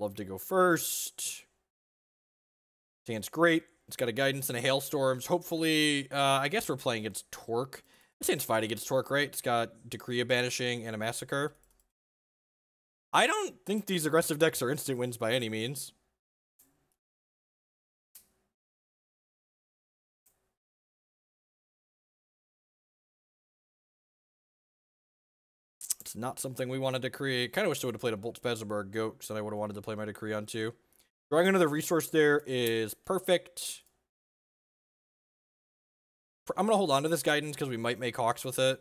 Love to go first. Stand's great. It's got a Guidance and a Hailstorms. Hopefully, I guess we're playing against Torque. This stand's fine against Torque, right? It's got Decree of Banishing and a Massacre. I don't think these aggressive decks are instant wins by any means. It's not something we wanted to create. Kind of wish I would have played a Bolt Spasm or a Goat, because then I would have wanted to play my Decree on too. Drawing another resource there is perfect. I'm going to hold on to this Guidance because we might make Hawks with it.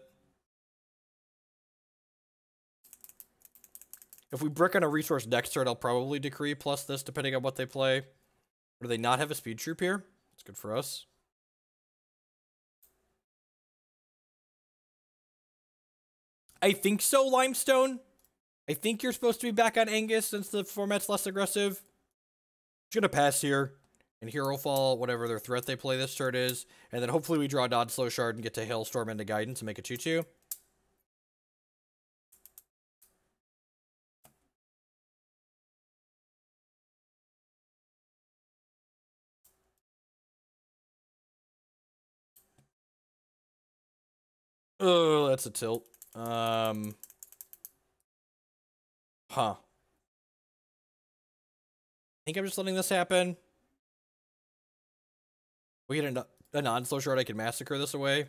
If we brick on a resource next turn, I'll probably Decree plus this, depending on what they play. Or do they not have a Speed Troop here? That's good for us. I think so, Limestone. I think you're supposed to be back on Angus since the format's less aggressive. I'm going to pass here. And Herofall, whatever their threat they play this turn is. And then hopefully we draw a Slow Shard and get to Hailstorm into Guidance and make a 2-2. Oh, that's a tilt. Huh. I think I'm just letting this happen. We get a non-slow shard, I can Massacre this away.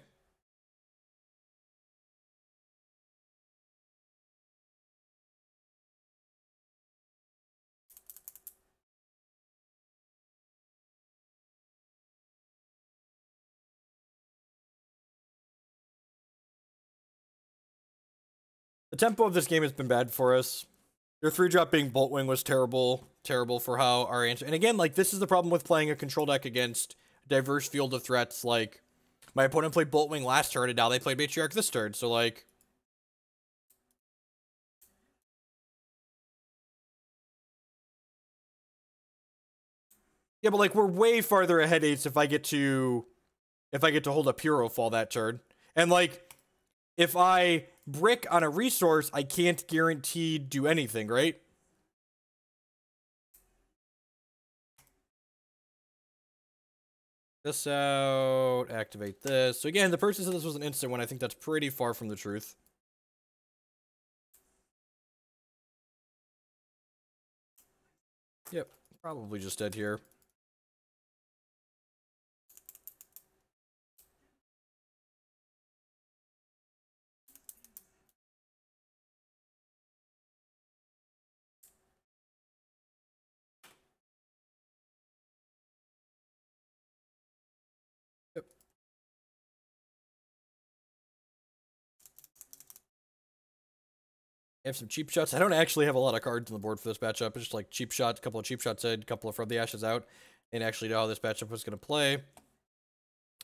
The tempo of this game has been bad for us. Your 3-drop being Boltwing was terrible. Terrible for how our answer... And again, like, this is the problem with playing a control deck against a diverse field of threats. Like, my opponent played Boltwing last turn, and now they played Matriarch this turn. So, like... Yeah, but, like, we're way farther ahead, Ace, if I get to hold up Herofall that turn. And, like, if I brick on a resource, I can't guarantee do anything, right? This out, activate this. So again, the person said this was an instant one. I think that's pretty far from the truth. Yep, probably just dead here. I have some cheap shots. I don't actually have a lot of cards on the board for this matchup. It's just like cheap shots, a couple of cheap shots in, a couple of From the Ashes out, and actually know how this matchup was going to play.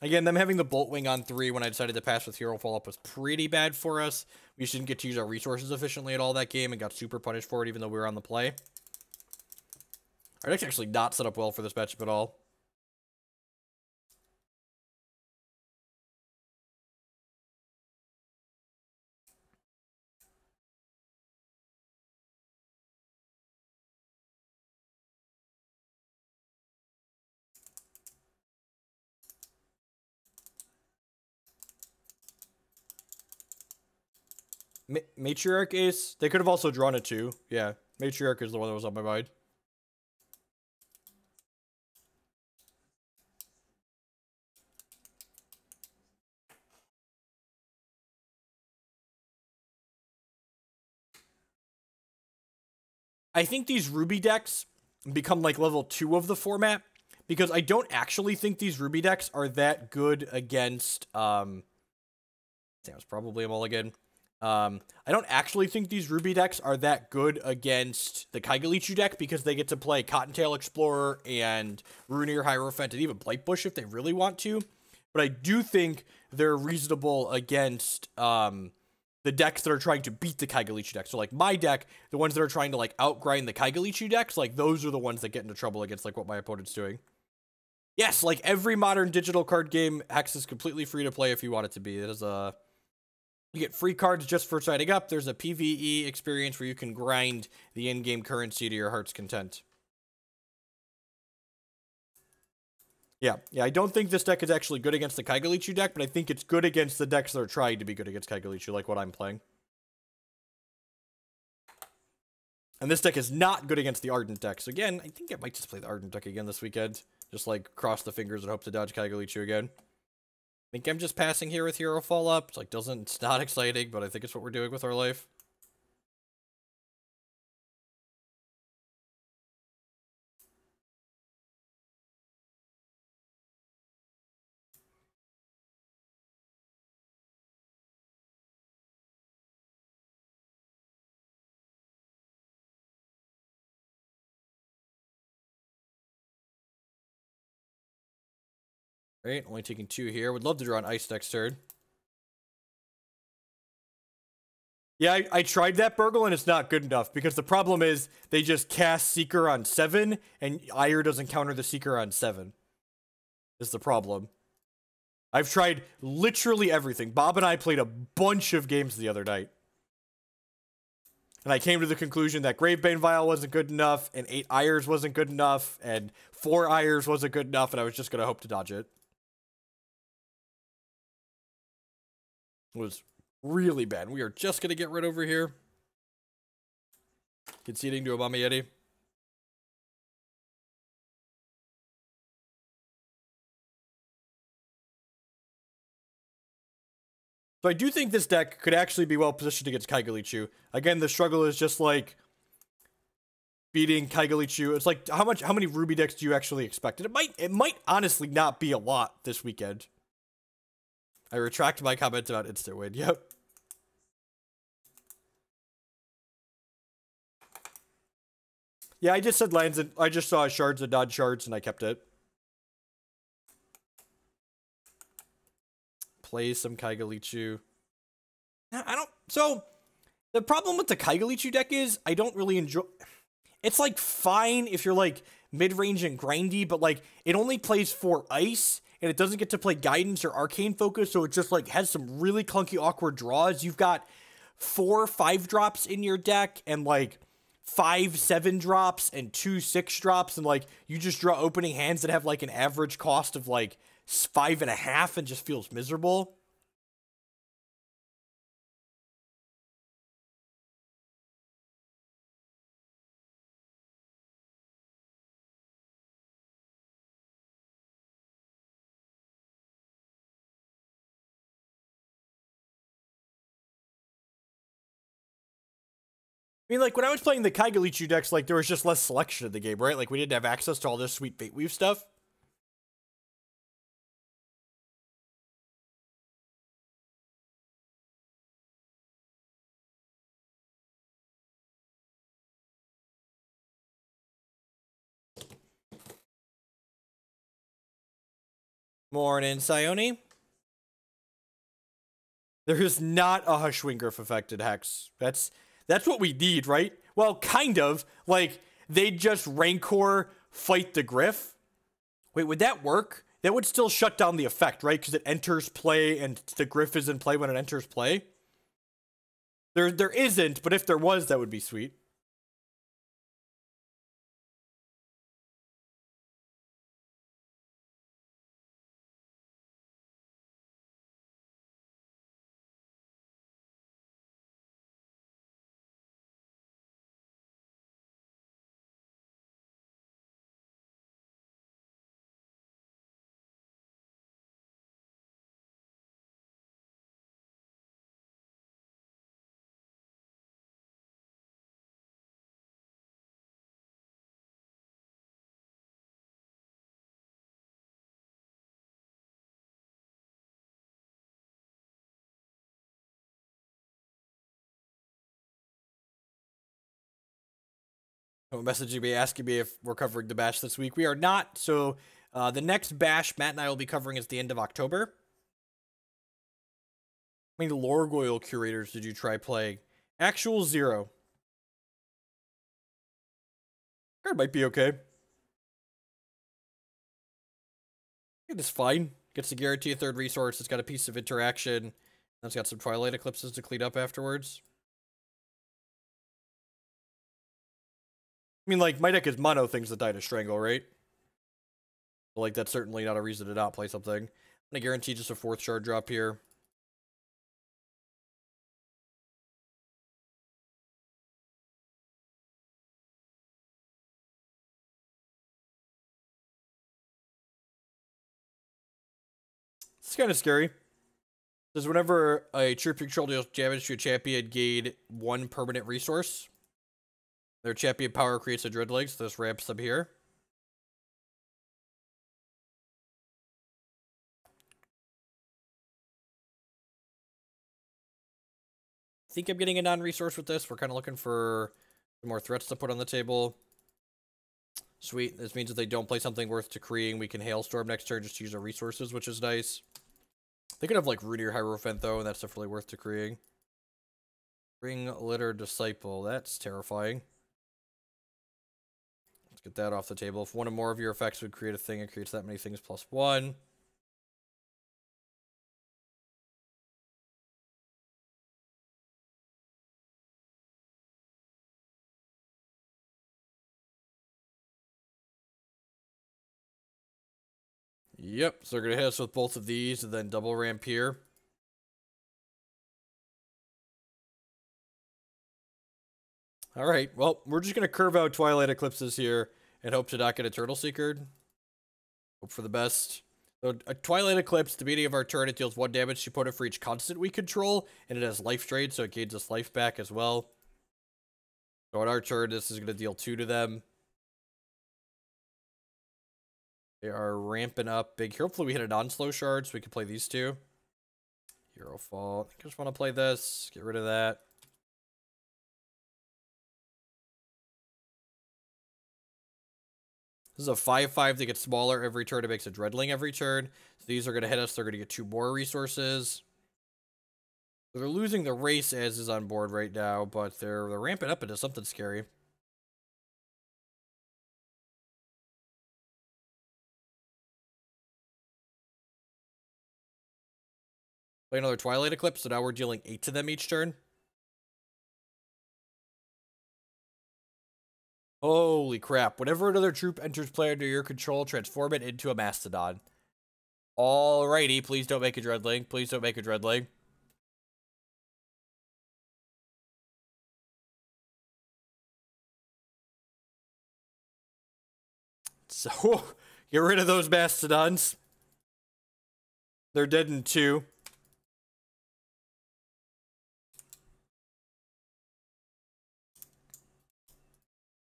Again, them having the Boltwing on 3 when I decided to pass with Herofall up was pretty bad for us. We just didn't get to use our resources efficiently at all that game and got super punished for it even though we were on the play. Our deck's actually not set up well for this matchup at all. Matriarch Ace? They could have also drawn it too. Yeah, Matriarch is the one that was on my mind. I think these Ruby decks become like level 2 of the format because I don't actually think these Ruby decks are that good against, damn, it's probably a mulligan. I don't actually think these Ruby decks are that good against the Kaigalichu deck because they get to play Cottontail Explorer and Runeer Hierophant and even Blightbush if they really want to. But I do think they're reasonable against the decks that are trying to beat the Kaigalichu deck. So like my deck, the ones that are trying to like outgrind the Kaigalichu decks, like those are the ones that get into trouble against like what my opponent's doing. Yes, like every modern digital card game, Hex is completely free to play if you want it to be. It is a You get free cards just for signing up. There's a PvE experience where you can grind the in-game currency to your heart's content. Yeah, I don't think this deck is actually good against the Kaigalichu deck, but I think it's good against the decks that are trying to be good against Kaigalichu, like what I'm playing. And this deck is not good against the Ardent deck. So again, I think I might just play the Ardent deck again this weekend. Just like cross the fingers and hope to dodge Kaigalichu again. I think I'm just passing here with Herofall up. It's like it's not exciting, but I think it's what we're doing with our life. Right, only taking 2 here. Would love to draw an Ice next turn. Yeah, I tried that Burgle, and it's not good enough, because the problem is they just cast Seeker on 7, and Ire doesn't counter the Seeker on 7. Is the problem. I've tried literally everything. Bob and I played a bunch of games the other night. And I came to the conclusion that Gravebane Vial wasn't good enough, and 8 Ires wasn't good enough, and 4 Ires wasn't good enough, and I was just going to hope to dodge it. It was really bad. We are just going to get rid over here. Conceding to Obama Yeti. So I do think this deck could actually be well positioned against Kaigalichu. Again, the struggle is just like beating Kaigalichu. It's like how many Ruby decks do you actually expect? And it might honestly not be a lot this weekend. I retract my comment about instant win. Yep. Yeah, I just said lands and I just saw shards and non-shards and I kept it. Play some Kaigalichu. So, the problem with the Kaigalichu deck is I don't really enjoy... It's, like, fine if you're, like, mid-range and grindy, but, like, it only plays 4 ice, and it doesn't get to play guidance or arcane focus, so it just, like, has some really clunky, awkward draws. You've got 4 5-drops in your deck, and, like, 5 7-drops, and 2 6-drops, and, like, you just draw opening hands that have, like, an average cost of, like, 5.5 and just feels miserable. I mean, like, when I was playing the Kaigalichu decks, like, there was just less selection in the game, right? Like, we didn't have access to all this sweet Fate Weave stuff. Morning, Sione. There is not a Hushwingrif affected Hex. That's what we need, right? Well, kind of. Like, they just Rancor fight the Griff. Wait, would that work? That would still shut down the effect, right? Because it enters play and the Griff is in play when it enters play. There isn't, but if there was, that would be sweet. Messaging me asking me if we're covering the bash this week. We are not. So the next bash Matt and I will be covering is the end of October. How many Lorgoyle curators did you try playing? Actual 0. Card might be okay. It is fine. Gets to guarantee a 3rd resource. It's got a piece of interaction. It's got some Twilight Eclipses to clean up afterwards. I mean, like, my deck is mono things that die to Strangle, right? But, like, that's certainly not a reason to not play something. I'm gonna guarantee just a 4th shard drop here. It's kind of scary. Says whenever a troop you control deals damage to a champion, gain 1 permanent resource. Their champion power creates a Dreadling, so this ramps them here. I think I'm getting a non-resource with this. We're kind of looking for some more threats to put on the table. Sweet. This means if they don't play something worth decreeing, we can Hailstorm next turn just to use our resources, which is nice. They could have, like, Rudy or Hierophant, though, and that's definitely worth decreeing. Ring Litter Disciple. That's terrifying. Let's get that off the table. If one or more of your effects would create a thing, it creates that many things plus 1. Yep, so they're going to hit us with both of these and then double ramp here. Alright, well, we're just going to curve out Twilight Eclipses here and hope to not get Eternal Seekered. Hope for the best. So, a Twilight Eclipse, at the beginning of our turn, it deals 1 damage to opponent for each constant we control, and it has life drain, so it gains us life back as well. So on our turn, this is going to deal 2 to them. They are ramping up big. Hopefully we hit a non-slow shard so we can play these 2. Herofall. I just want to play this. Get rid of that. This is a 5/5 that gets smaller every turn. It makes a Dreadling every turn. So these are going to hit us. They're going to get 2 more resources. So they're losing the race as is on board right now, but they're ramping up into something scary. Play another Twilight Eclipse, so now we're dealing 8 to them each turn. Holy crap. Whenever another troop enters play under your control, transform it into a Mastodon. Alrighty, please don't make a Dreadling. Please don't make a Dreadling. So, get rid of those Mastodons. They're dead in 2.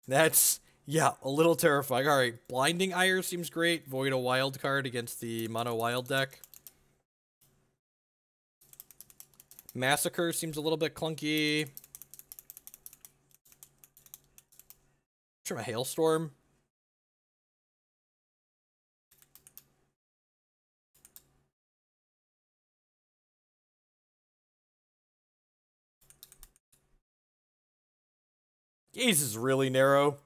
That's, yeah, a little terrifying. Alright, Blinding Ire seems great. Void a wild card against the mono wild deck. Massacre seems a little bit clunky. Try a Hailstorm. Gaze is really narrow.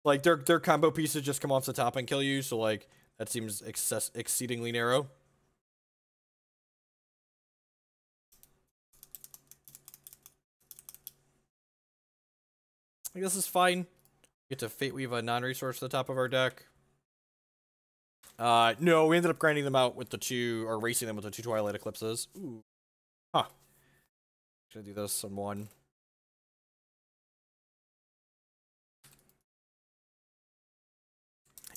Like, their combo pieces just come off the top and kill you, so, like, that seems exceedingly narrow. I guess this is fine. Get to Fate Weave a non-resource at the top of our deck. No, we ended up grinding them out with the 2, or racing them with the 2 Twilight Eclipses. Ooh. Huh. Should I do this on 1?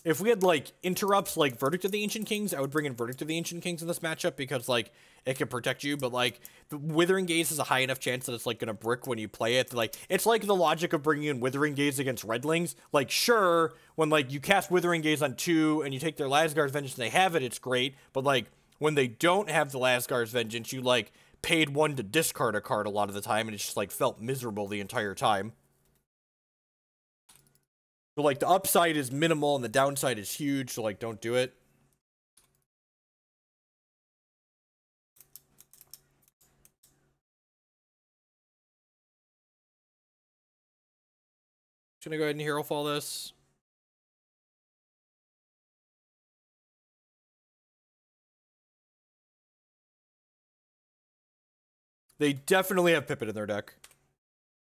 If we had, like, interrupts like Verdict of the Ancient Kings, I would bring in Verdict of the Ancient Kings in this matchup because, like, it can protect you, but, like, the Withering Gaze has a high enough chance that it's, like, gonna brick when you play it. Like, it's like the logic of bringing in Withering Gaze against Redlings. Like, sure, when, like, you cast Withering Gaze on 2 and you take their Lasgar's Vengeance and they have it, it's great, but, like, when they don't have the Lasgar's Vengeance, you, like, paid 1 to discard a card a lot of the time, and it's just, like, felt miserable the entire time. So, like, the upside is minimal and the downside is huge, so, like, don't do it. Just gonna go ahead and Herofall this. They definitely have Pippin in their deck.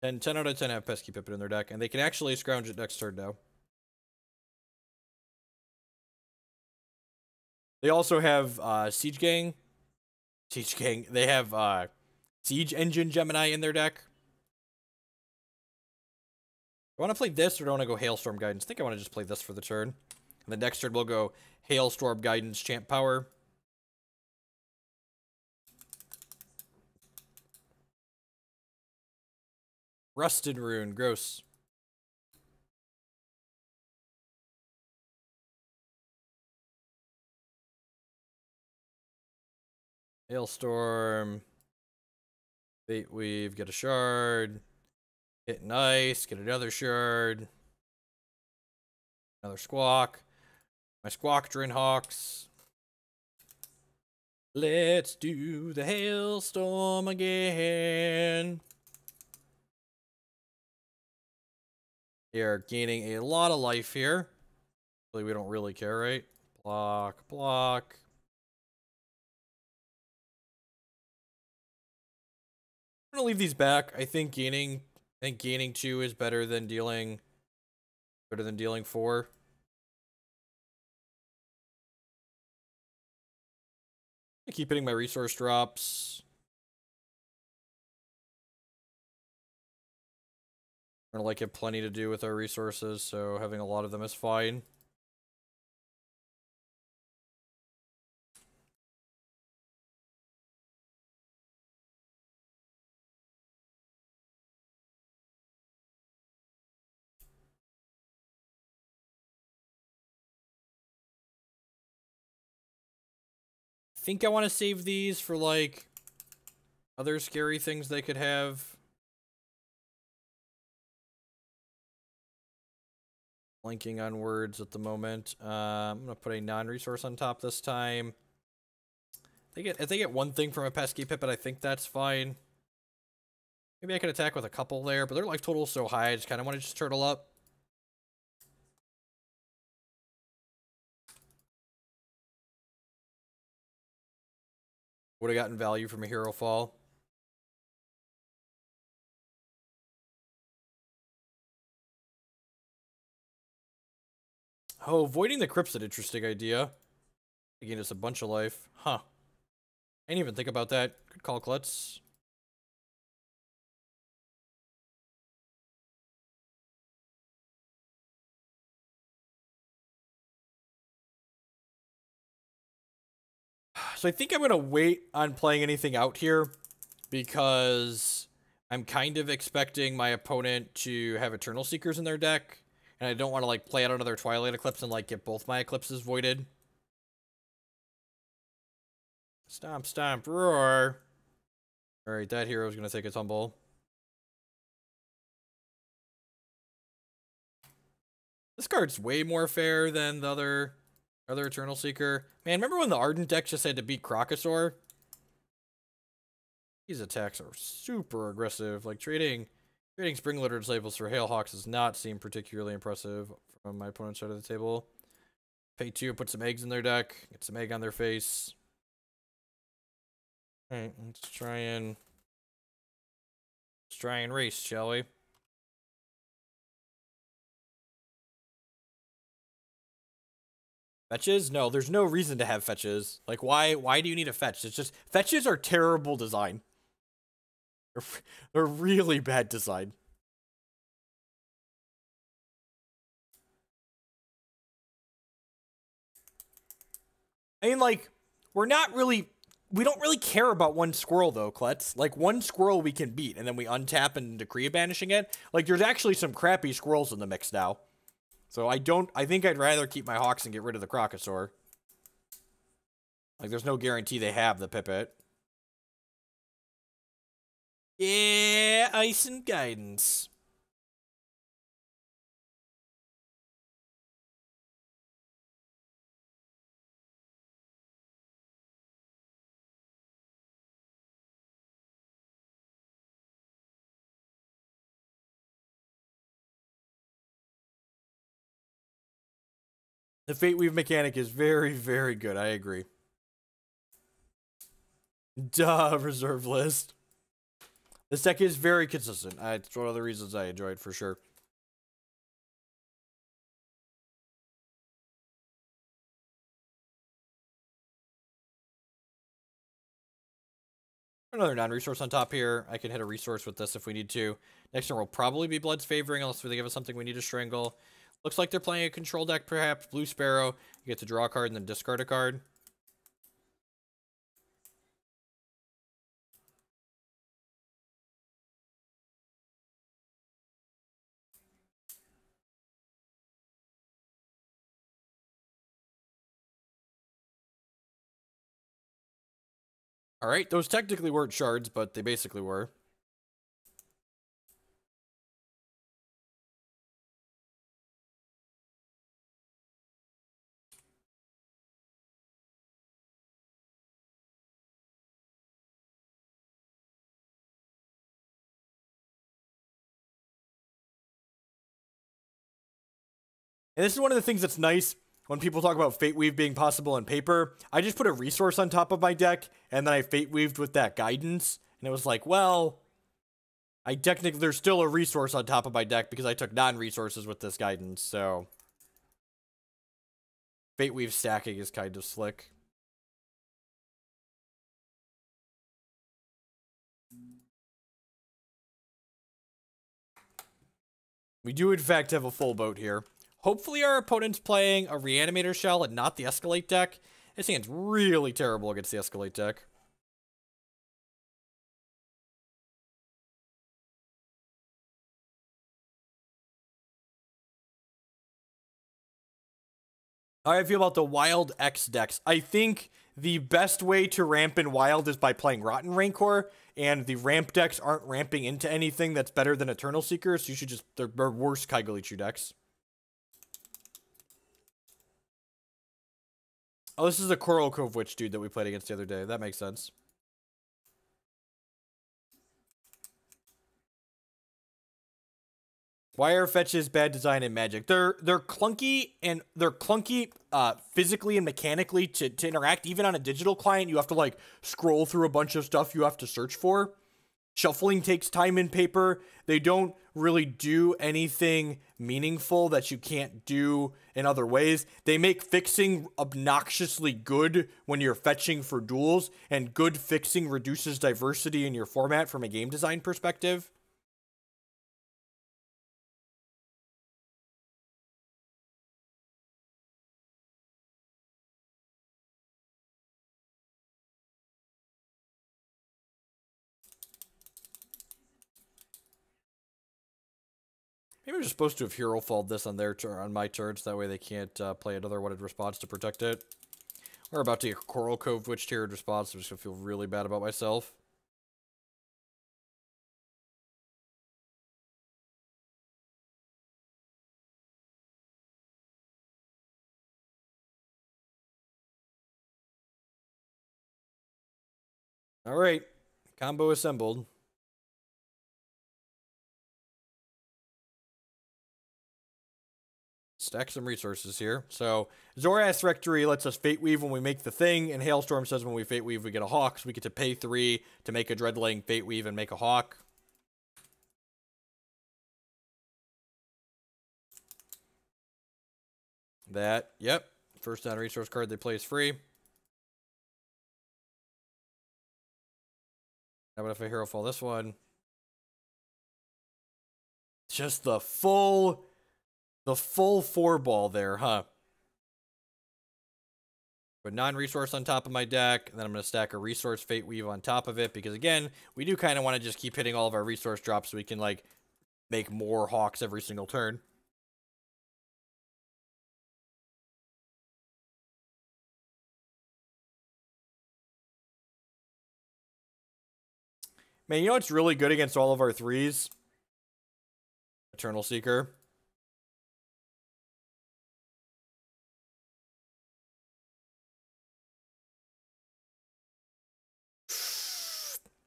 And 10 out of 10 have Pesky Pippin in their deck, and they can actually scrounge it next turn now. They also have Siege Gang. They have Siege Engine Gemini in their deck. Do I want to play this, or do I want to go Hailstorm Guidance? I think I want to just play this for the turn. And the next turn we'll go Hailstorm Guidance Champ Power. Rusted Rune, gross. Hailstorm. Fate Weave, get a shard. Hit nice, get another shard. Another Squawk. My Squawk Hawks. Let's do the Hailstorm again. We are gaining a lot of life here. We don't really care, right? Block, block. I'm gonna leave these back. I think gaining 2 is better than dealing 4. I keep hitting my resource drops. We're gonna have plenty to do with our resources, so having a lot of them is fine. I think I want to save these for other scary things they could have. Blanking on words at the moment. I'm gonna put a non-resource on top this time. If they get one thing from a pesky Pippin, I think that's fine. Maybe I could attack with a couple there, but their life total is so high, I just kind of want to just turtle up. Would have gotten value from a Herofall. Oh, voiding the crypt's an interesting idea. Again, it's a bunch of life. Huh. I didn't even think about that. Good call, Klutz. So I think I'm going to wait on playing anything out here because I'm kind of expecting my opponent to have Eternal Seekers in their deck. And I don't want to play out another Twilight Eclipse and get both my Eclipses voided. Stomp, stomp, roar. Alright, that hero's going to take a tumble. This card's way more fair than the other Eternal Seeker. Man, remember when the Ardent deck just had to beat Crocosaur? These attacks are super aggressive. Trading Spring Litter Disciples for Hailhawks does not seem particularly impressive from my opponent's side of the table. Pay 2, put some eggs in their deck, get some egg on their face. Alright, let's try and race, shall we? Fetches? No, there's no reason to have fetches. Why do you need a fetch? It's just, fetches are terrible design. They're really bad design. I mean, we don't really care about one squirrel, though, Klutz. One squirrel we can beat, and then we untap and Decree of Banishing it. There's actually some crappy squirrels in the mix now. So I think I'd rather keep my Hawks and get rid of the Crocosaur. There's no guarantee they have the Pipit. Yeah, Ice and Guidance. The Fate Weave mechanic is very, very good. I agree. Duh, reserve list. This deck is very consistent. It's one of the reasons I enjoy it for sure. Another non-resource on top here. I can hit a resource with this if we need to. Next turn will probably be Blood's Favoring, unless they give us something we need to Strangle. Looks like they're playing a control deck, perhaps. Blue Sparrow. You get to draw a card and then discard a card. Alright, those technically weren't shards, but they basically were. And this is one of the things that's nice when people talk about Fate Weave being possible in paper. I just put a resource on top of my deck, and then I Fate Weaved with that guidance. And it was like, well, there's still a resource on top of my deck because I took non-resources with this guidance, so Fate Weave stacking is kind of slick. We do, in fact, have a full boat here. Hopefully our opponent's playing a Reanimator Shell and not the Escalate deck. This hand's really terrible against the Escalate deck. How do I feel about the Wild X decks? I think the best way to ramp in Wild is by playing Rotten Rancor, and the ramp decks aren't ramping into anything that's better than Eternal Seeker, so you should just... they're worse Kaigalichu decks. Oh, this is the Coral Cove Witch dude that we played against the other day. That makes sense. Why are fetches bad design in Magic? They're clunky, and they're clunky physically and mechanically to interact. Even on a digital client, you have to like scroll through a bunch of stuff you have to search for. Shuffling takes time in paper. They don't really do anything meaningful that you can't do in other ways. They make fixing obnoxiously good when you're fetching for duels, and good fixing reduces diversity in your format from a game design perspective. Maybe I'm just supposed to have Herofalled this on their turn, on my turn, so that way they can't play another one in response to protect it. We're about to get Coral Cove Witch tiered response. I'm just gonna feel really bad about myself. All right, combo assembled. Stack some resources here. So, Zorath's Rectory lets us Fate Weave when we make the thing, and Hailstorm says when we Fate Weave, we get a Hawk, so we get to pay 3 to make a Dreadling, Fate Weave, and make a Hawk. That, yep. First non-resource card they play is free. How about if I Herofall this one? Just the full 4-ball there, huh? Put non-resource on top of my deck, and then I'm going to stack a resource Fate Weave on top of it, because again, we do kind of want to just keep hitting all of our resource drops so we can, like, make more Hawks every single turn. Man, you know what's really good against all of our 3s? Eternal Seeker.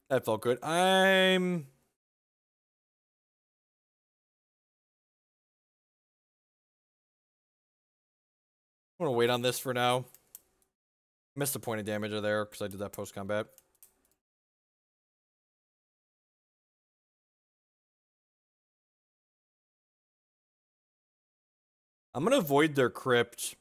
That felt good. I'm gonna wait on this for now. Missed the point of damage there because I did that post-combat. I'm gonna avoid their crypt.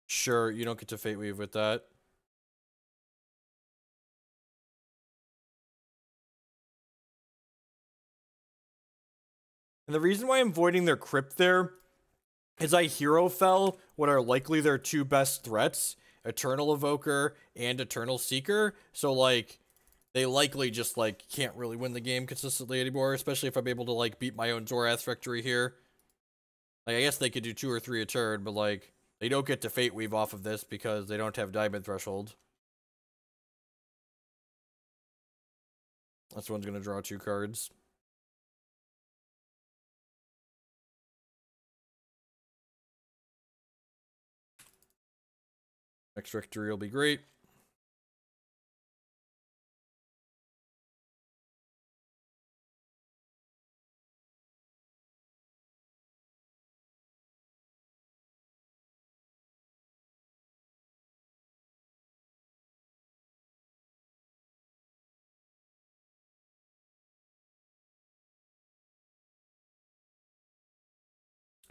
Sure, you don't get to Fate Weave with that. And the reason why I'm voiding their crypt there is I Herofall what are likely their two best threats, Eternal Evoker and Eternal Seeker. So, like, they likely just, like, can't really win the game consistently anymore, especially if I'm able to, like, beat my own Zorath Rectory here. Like, I guess they could do 2 or 3 a turn, but, like, they don't get to Fate Weave off of this because they don't have Diamond Threshold. This one's gonna draw 2 cards. Next Rectory will be great.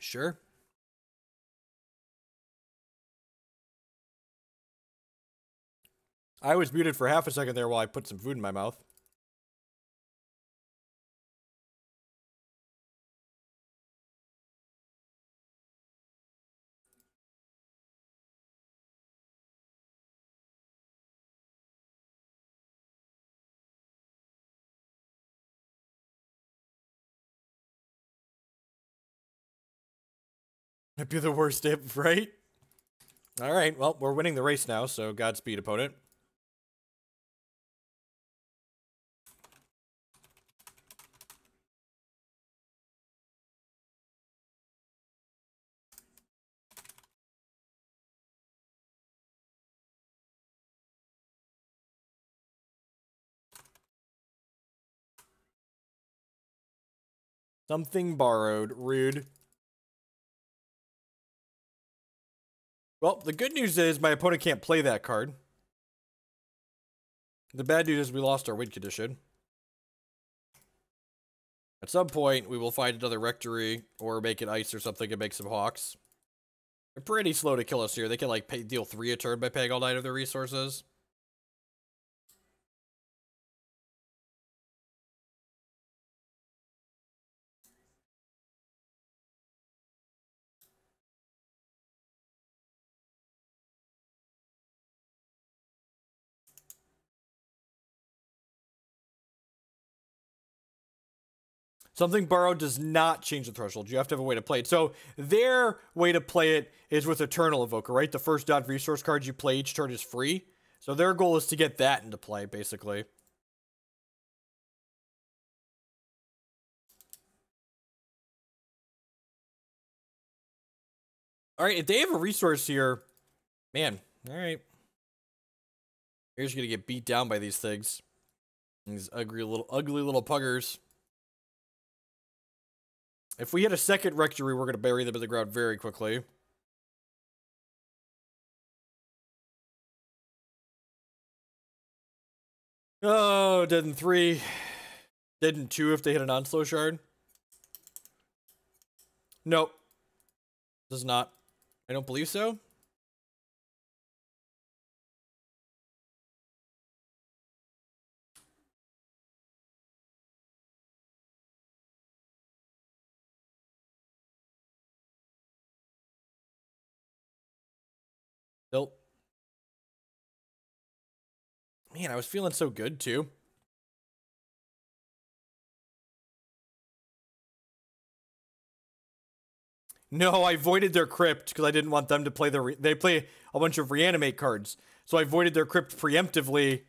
Sure. I was muted for half a second there while I put some food in my mouth. That'd be the worst dip, right? Alright, well, we're winning the race now, so Godspeed, opponent. Something borrowed. Rude. Well, the good news is my opponent can't play that card. The bad news is we lost our win condition. At some point, we will find another Rectory or make it ice or something and make some Hawks. They're pretty slow to kill us here. They can, like, deal 3 a turn by paying all 9 of their resources. Something borrowed does not change the threshold. You have to have a way to play it. So their way to play it is with Eternal Evoker, right? The first dot resource card you play each turn is free. So their goal is to get that into play, basically. All right, if they have a resource here, man, all right. You're just going to get beat down by these things. These ugly little puggers. If we hit a second Rectory, we're going to bury them in the ground very quickly. Oh, dead in 3. Dead in 2 if they hit a non-slow shard. Nope. Does not. I don't believe so. Nope. Man, I was feeling so good, too. No, I voided their crypt because I didn't want them to play they play a bunch of reanimate cards. So I voided their crypt preemptively,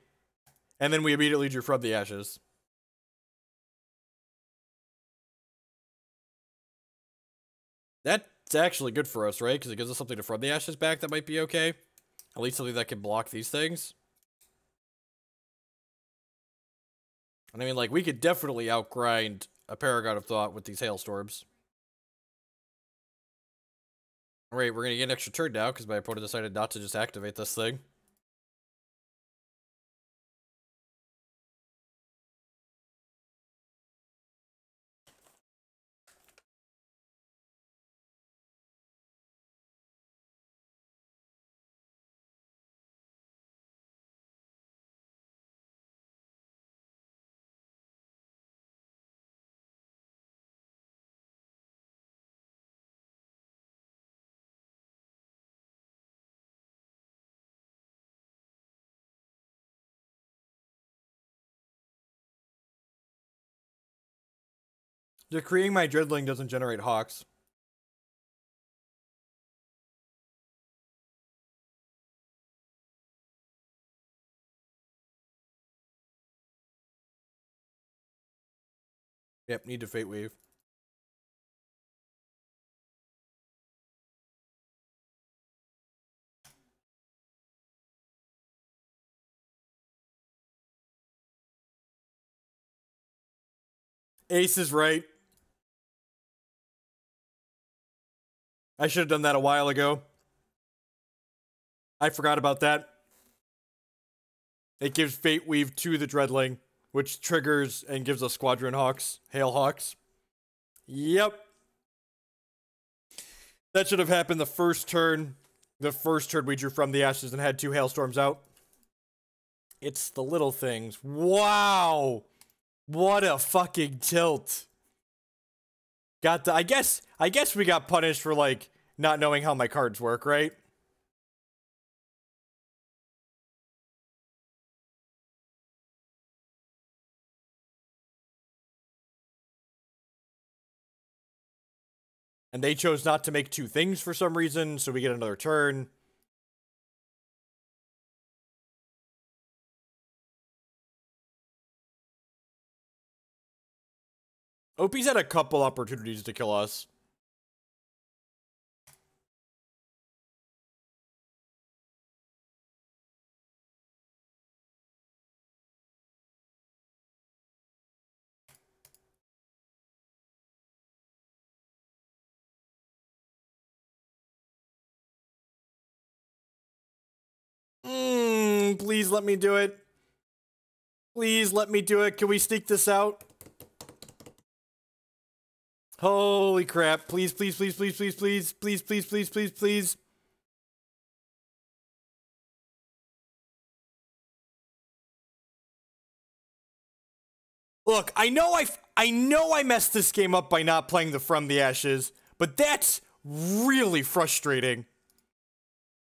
and then we immediately drew from the ashes. That's actually good for us, right? Because it gives us something to from the ashes back that might be okay. At least something that can block these things. And I mean, like, we could definitely outgrind a Paragon of Thought with these Hailstorms. Alright, we're gonna get an extra turn now, because my opponent decided not to just activate this thing. Decreeing my Dreadling doesn't generate Hawks. Yep, need to Fate Weave. Ace is right. I should have done that a while ago. I forgot about that. It gives Fate Weave to the Dreadling, which triggers and gives us Squadron Hawks, Hail Hawks. Yep. That should have happened the first turn. The first turn we drew from the Ashes and had 2 Hailstorms out. It's the little things. Wow. What a fucking tilt. Got the, I guess we got punished for, like, not knowing how my cards work, right? And they chose not to make 2 things for some reason, so we get another turn. OP's had a couple opportunities to kill us. Please let me do it. Please let me do it. Can we sneak this out? Holy crap. Please, please, please, please, please, please, please, please, please, please, please. Look, I know I messed this game up by not playing the From the Ashes, but that's really frustrating.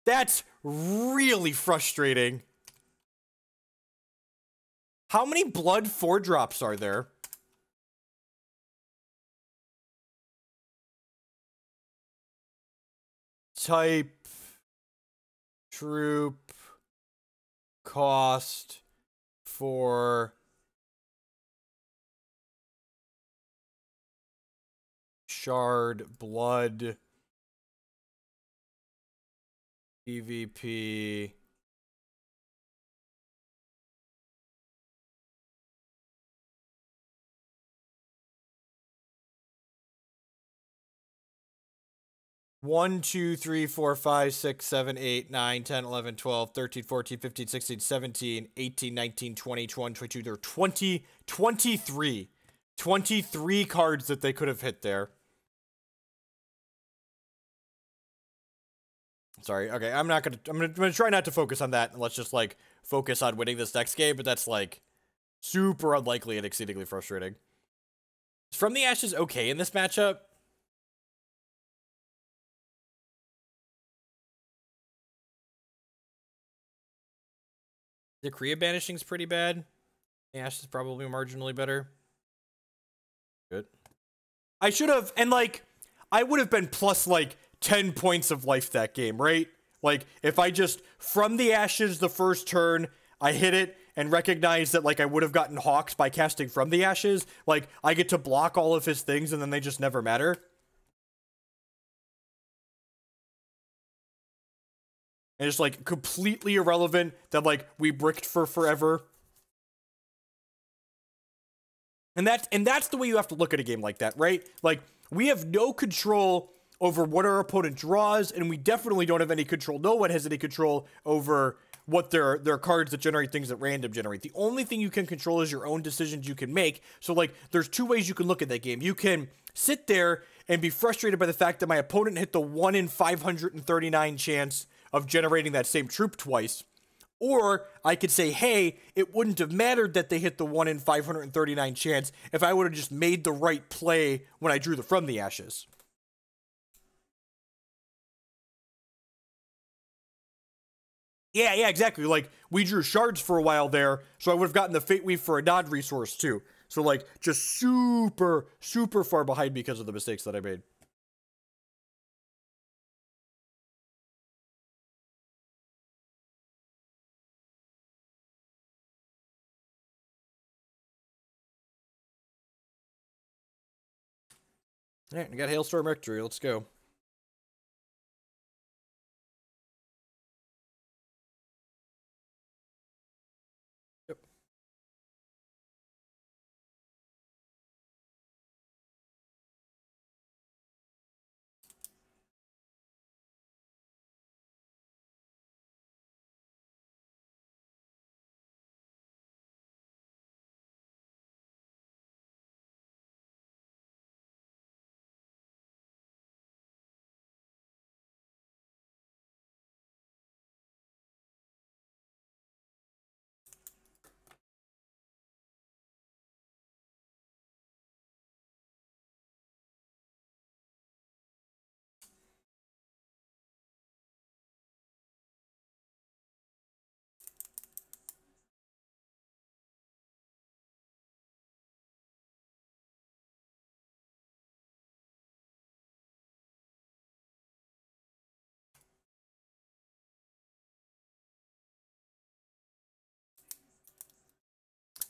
That's really frustrating. How many blood 4-drops are there? Type, troop, cost, for shard, blood, PvP. One, 2, 3, 4, 5, 6, 7, 8, 9, 10, 11, 12, 13, 14, 15, 16, 17, 18, 19, 20, 21, 22. There are 23 cards that they could have hit there. Sorry. Okay, I'm gonna try not to focus on that, and let's just, like, focus on winning this next game, but that's, like, super unlikely and exceedingly frustrating. Is From the Ashes okay in this matchup? Decree of Banishing is pretty bad. The Ashes is probably marginally better. Good. I should have, and, like, I would have been plus, like, 10 points of life that game, right? Like, if I just, From the Ashes the first turn, I hit it and recognize that, like, I would have gotten Hawks by casting From the Ashes, like, I get to block all of his things and then they just never matter. And it's, like, completely irrelevant that, like, we bricked for forever. And that's the way you have to look at a game like that, right? Like, we have no control over what our opponent draws, and we definitely don't have any control. No one has any control over what their cards that generate things at random generate. The only thing you can control is your own decisions you can make. So, like, there's 2 ways you can look at that game. You can sit there and be frustrated by the fact that my opponent hit the 1 in 539 chance of generating that same troop twice. Or I could say, hey, it wouldn't have mattered that they hit the 1 in 539 chance if I would have just made the right play when I drew the From the Ashes. Yeah, exactly. Like, we drew shards for a while there, so I would have gotten the Fate Weave for a nod resource, too. So, like, just super, super far behind because of the mistakes that I made. Alright, I got Hailstorm Rectory. Let's go. Yep.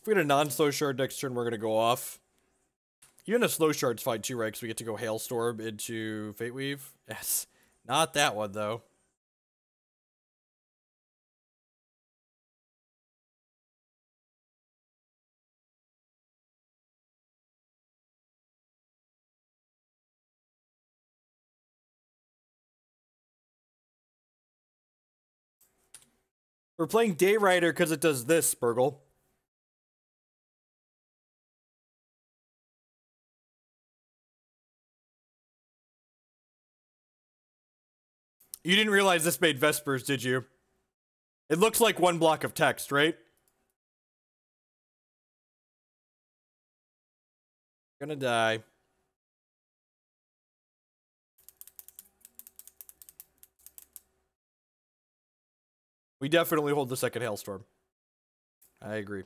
If we get a non-slow shard next turn, we're going to go off. Even a slow shard's fine too, right? Because we get to go Hailstorm into Fate Weave. Yes. Not that one, though. We're playing Day Rider because it does this, Burgle. You didn't realize this made Vespers, did you? It looks like one block of text, right? Gonna die. We definitely hold the second Hailstorm. I agree.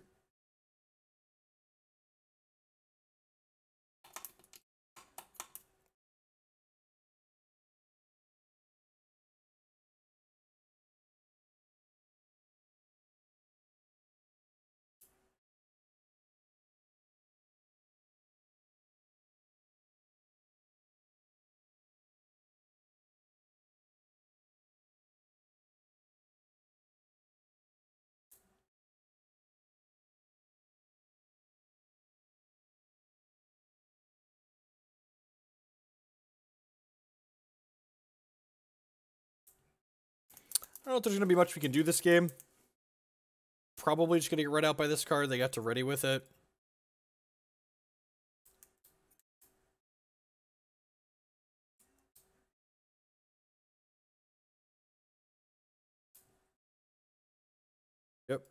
I don't know if there's going to be much we can do this game. Probably just going to get read out by this card. They got to ready with it. Yep.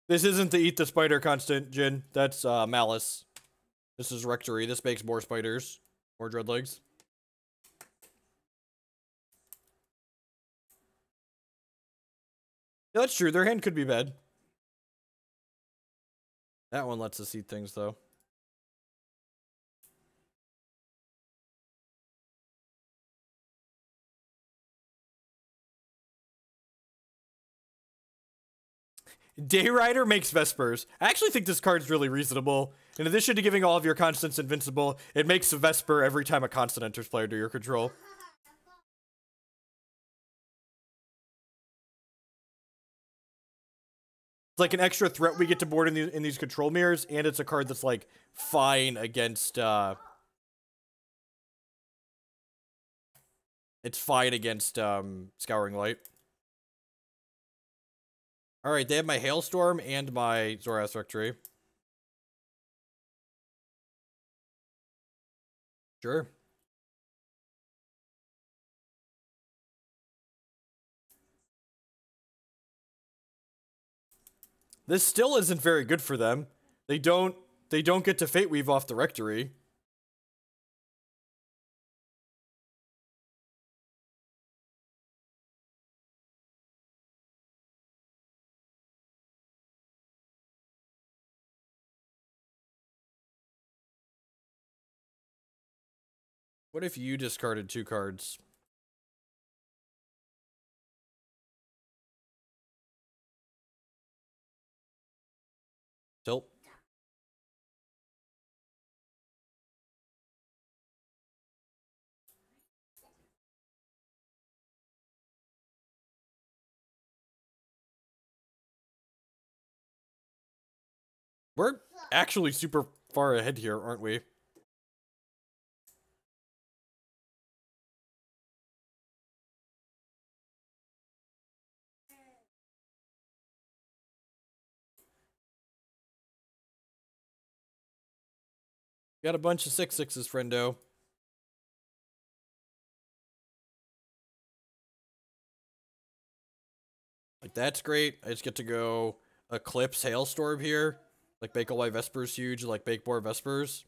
This isn't the Eat the Spider constant, Jin. That's Malice. This is Rectory. This makes more spiders. More dreadlegs. Yeah, that's true. Their hand could be bad. That one lets us eat things, though. Day Rider makes Vespers. I actually think this card's really reasonable. In addition to giving all of your constants invincible, it makes a Vesper every time a constant enters play under your control. It's like an extra threat we get to board in these control mirrors, and it's a card that's like fine against it's fine against Scouring Light. Alright, they have my Hailstorm and my Zorath Rectory. Sure. This still isn't very good for them. They don't get to Fate Weave off the Rectory. What if you discarded 2 cards? Tilt. We're actually super far ahead here, aren't we? Got a bunch of 6/6s, friendo. Like, that's great. I just get to go Eclipse Hailstorm here. Like, Bakelite Vesper's huge, like Bakeboar Vespers.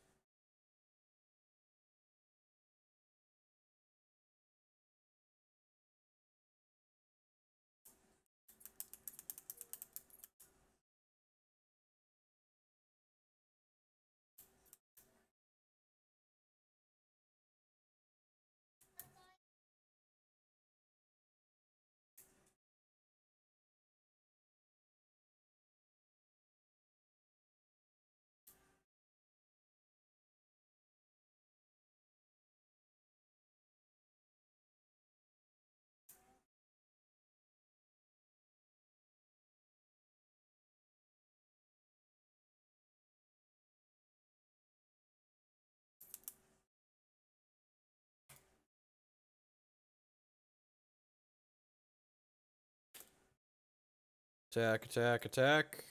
Attack, attack, attack.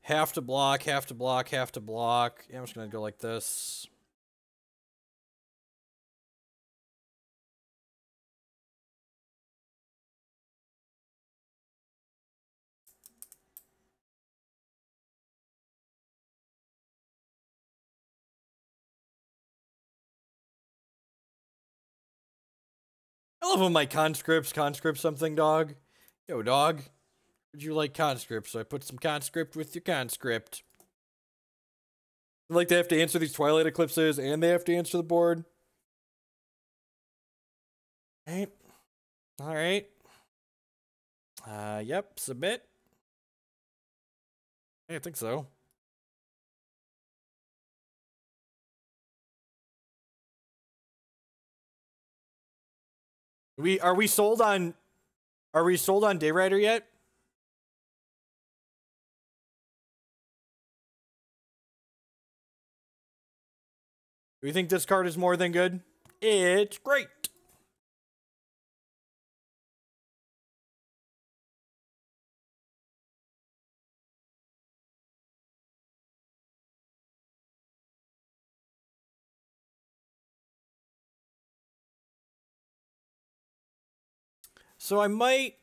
Have to block, have to block, have to block. Yeah, I'm just gonna go like this. I love when my conscript something, dog. Yo, dog. Would you like conscript? So I put some conscript with your conscript. Like, they have to answer these Twilight Eclipses, and they have to answer the board. Right. Alright. Yep, submit. Yeah, I think so. Are we sold on Dayrider yet? Do you think this card is more than good? It's great. So I might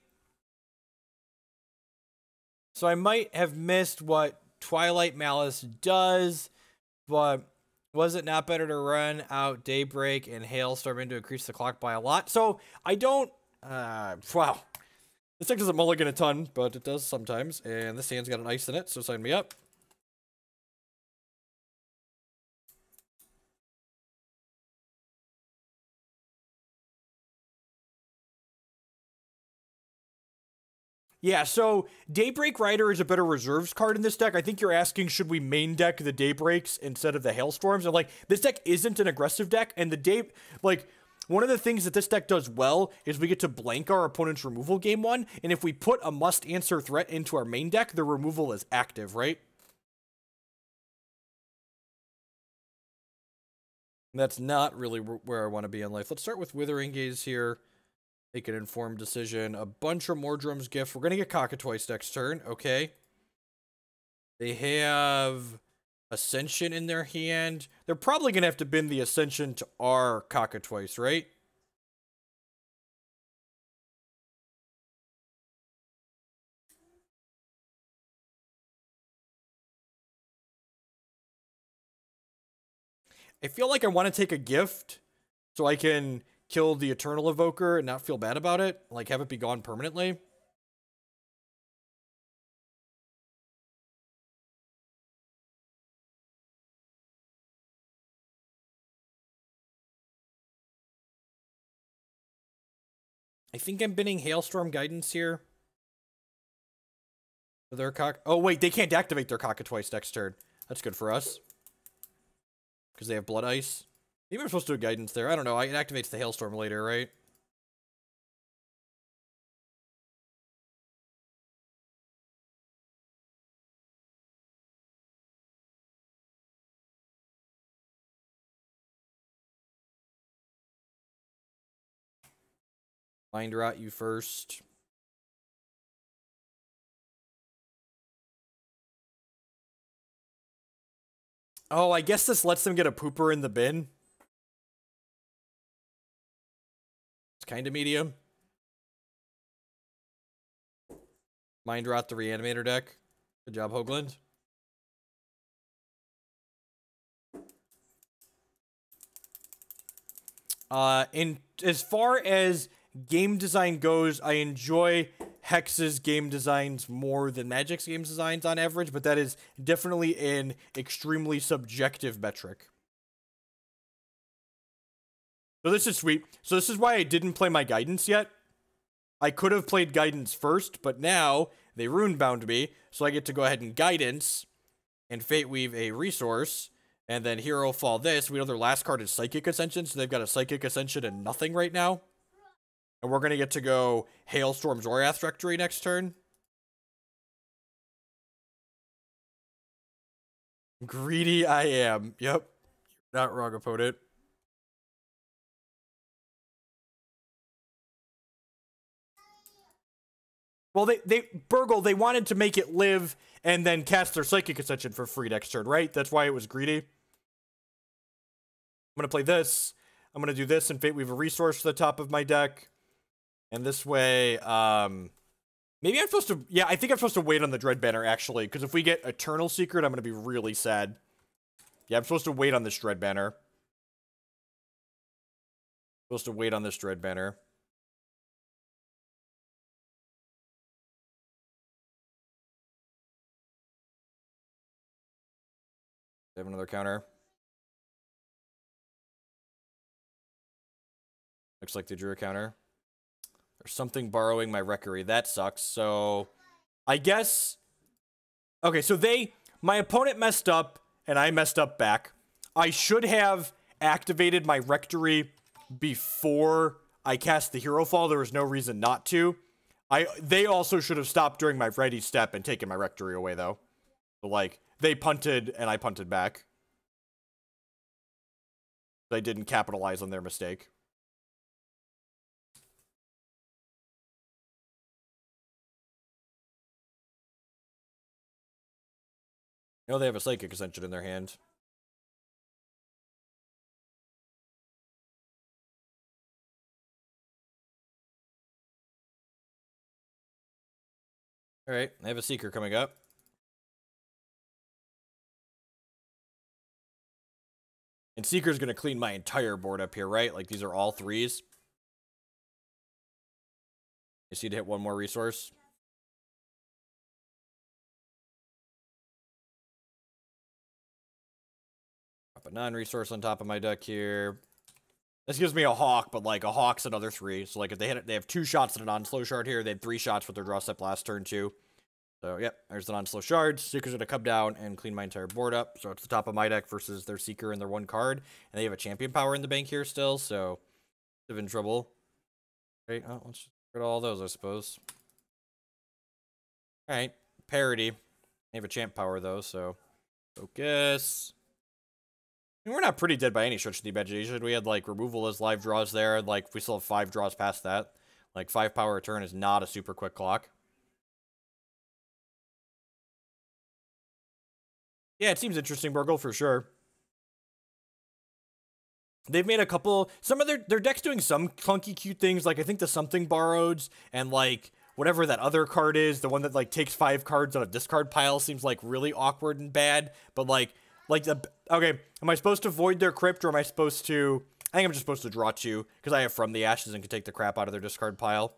have missed what Twilight Malice does, but was it not better to run out Daybreak and Hailstorm in to increase the clock by a lot? So I don't, wow. This deck doesn't mulligan a ton, but it does sometimes, and this hand's got an ice in it, so sign me up. Yeah, so Daybreak Rider is a better reserves card in this deck. I think you're asking, should we main deck the Daybreaks instead of the Hailstorms? And, like, this deck isn't an aggressive deck, and one of the things that this deck does well is we get to blank our opponent's removal game 1, and if we put a must-answer threat into our main deck, the removal is active, right? And that's not really where I want to be in life. Let's start with Withering Gaze here. Make an informed decision. A bunch of more Drum's Gift. We're going to get Cockatwice next turn. Okay. They have Ascension in their hand. They're probably going to have to bend the Ascension to our Cockatwice, right? I feel like I want to take a gift so I can kill the Eternal Evoker and not feel bad about it. Like, have it be gone permanently. I think I'm binning Hailstorm Guidance here. Their oh, wait, they can't activate their Cockatwice next turn. That's good for us. Because they have Blood Ice. Maybe I'm supposed to do a Guidance there. I don't know. It activates the Hailstorm later, right? Mind Rot you first. Oh, I guess this lets them get a pooper in the bin. It's kind of medium. Mind Rot the Reanimator deck. Good job, Hoagland. In as far as game design goes, I enjoy Hex's game designs more than Magic's game designs on average, but that is definitely an extremely subjective metric. So this is sweet. So this is why I didn't play my Guidance yet. I could have played Guidance first, but now they Runebound me, so I get to go ahead and Guidance and Fate Weave a resource, and then Herofall this. We know their last card is Psychic Ascension, so they've got a Psychic Ascension and nothing right now. And we're going to get to go Hailstorm Zorath Rectory next turn. Greedy I am. Yep. Not wrong, opponent. Well, Burgle, they wanted to make it live and then cast their Psychic Ascension for free next turn, right? That's why it was greedy. I'm going to play this. I'm going to do this and Fate Weave a resource to the top of my deck. And this way, maybe I'm supposed to, yeah, I think I'm supposed to wait on the Dread Banner, actually, because if we get Eternal Secret, I'm going to be really sad. Yeah, I'm supposed to wait on this Dread Banner. Supposed to wait on this Dread Banner. They have another counter. Looks like they drew a counter. There's something borrowing my Rectory. That sucks. So, I guess... Okay, so my opponent messed up, and I messed up back. I should have activated my Rectory before I cast the Herofall. There was no reason not to. They also should have stopped during my ready step and taken my Rectory away, though. So, like, they punted, and I punted back. They didn't capitalize on their mistake. You know they have a Psychic Ascension in their hand. Alright, I have a Seeker coming up. And Seeker's going to clean my entire board up here, right? Like, these are all threes. Just need to hit one more resource. Drop a non-resource on top of my deck here. This gives me a Hawk, but, like, a Hawk's another 3. So, like, if they hit it, they have 2 shots at a non-slow shard here. They had 3 shots with their draw step last turn, too. So, yep, there's the non-slow shards. Seeker's going to come down and clean my entire board up. So, it's the top of my deck versus their Seeker and their 1 card. And they have a Champion Power in the bank here still, so they're in trouble. Okay, well, let's just get all those, I suppose. Alright, parity. They have a Champ Power, though, so focus. I mean, we're not pretty dead by any stretch of the imagination. We had, like, removal as live draws there. Like, we still have 5 draws past that. Like, 5 power a turn is not a super quick clock. Yeah, it seems interesting, Burgle, for sure. They've made a couple... Some of their deck's doing some clunky, cute things. Like, I think the Something Borrowed and, like, whatever that other card is, the one that, like, takes 5 cards on a discard pile seems, like, really awkward and bad. But, like the... Okay, am I supposed to void their Crypt, or am I supposed to... I think I'm just supposed to draw 2, because I have From the Ashes and can take the crap out of their discard pile.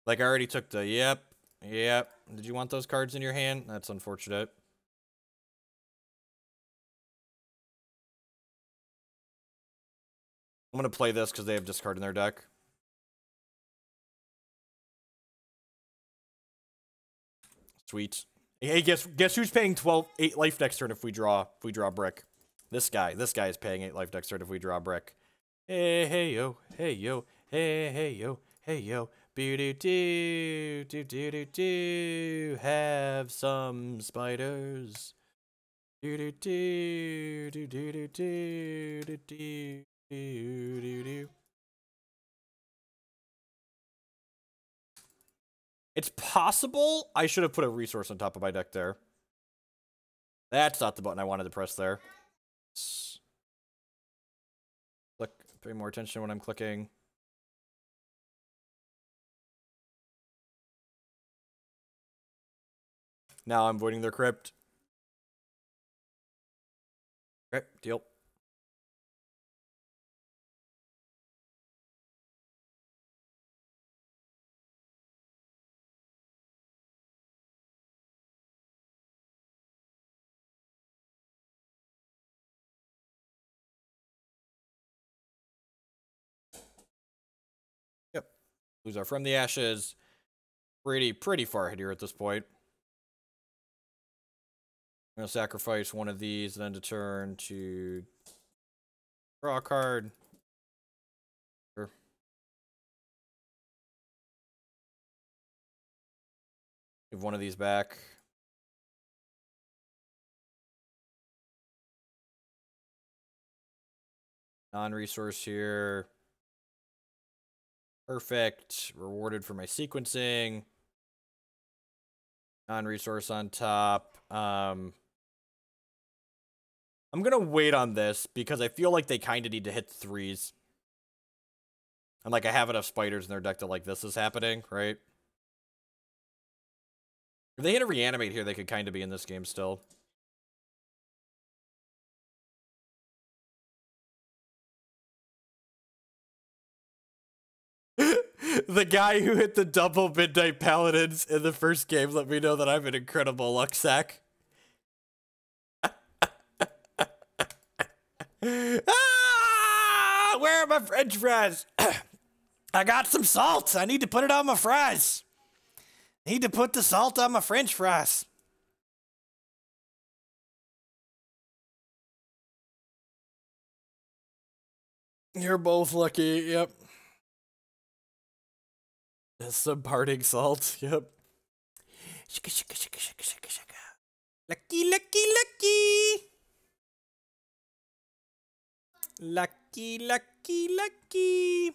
Like, I already took the... Yep. Did you want those cards in your hand? That's unfortunate. I'm going to play this because they have discard in their deck. Sweet. Hey, guess who's paying 8 life next turn if we draw brick? This guy is paying 8 life next turn if we draw brick. Hey yo, hey yo, hey yo, hey yo. Do have some spiders. It's possible I should have put a resource on top of my deck there. That's not the button I wanted to press there. Click, pay more attention when I'm clicking. Now I'm voiding their crypt. Okay, deal. Yep. Lose our From the Ashes. Pretty far ahead here at this point. I'm gonna sacrifice one of these, then to turn to draw a card. Sure. Give one of these back. Non-resource here. Perfect. Rewarded for my sequencing. Non-resource on top. I'm gonna wait on this because I feel like they kind of need to hit 3s. And like I have enough spiders in their deck that like this is happening, right? If they hit a reanimate here, they could kind of be in this game still. The guy who hit the double Midnight Paladins in the first game let me know that I'm an incredible luck sack. Ah, where are my French fries? I got some salt. I need to put it on my fries. Need to put the salt on my French fries. You're both lucky. Yep. Some parting salt. Yep. Shika, shika, shika, shika, shika, shika. Lucky, lucky, lucky. Lucky, lucky, lucky.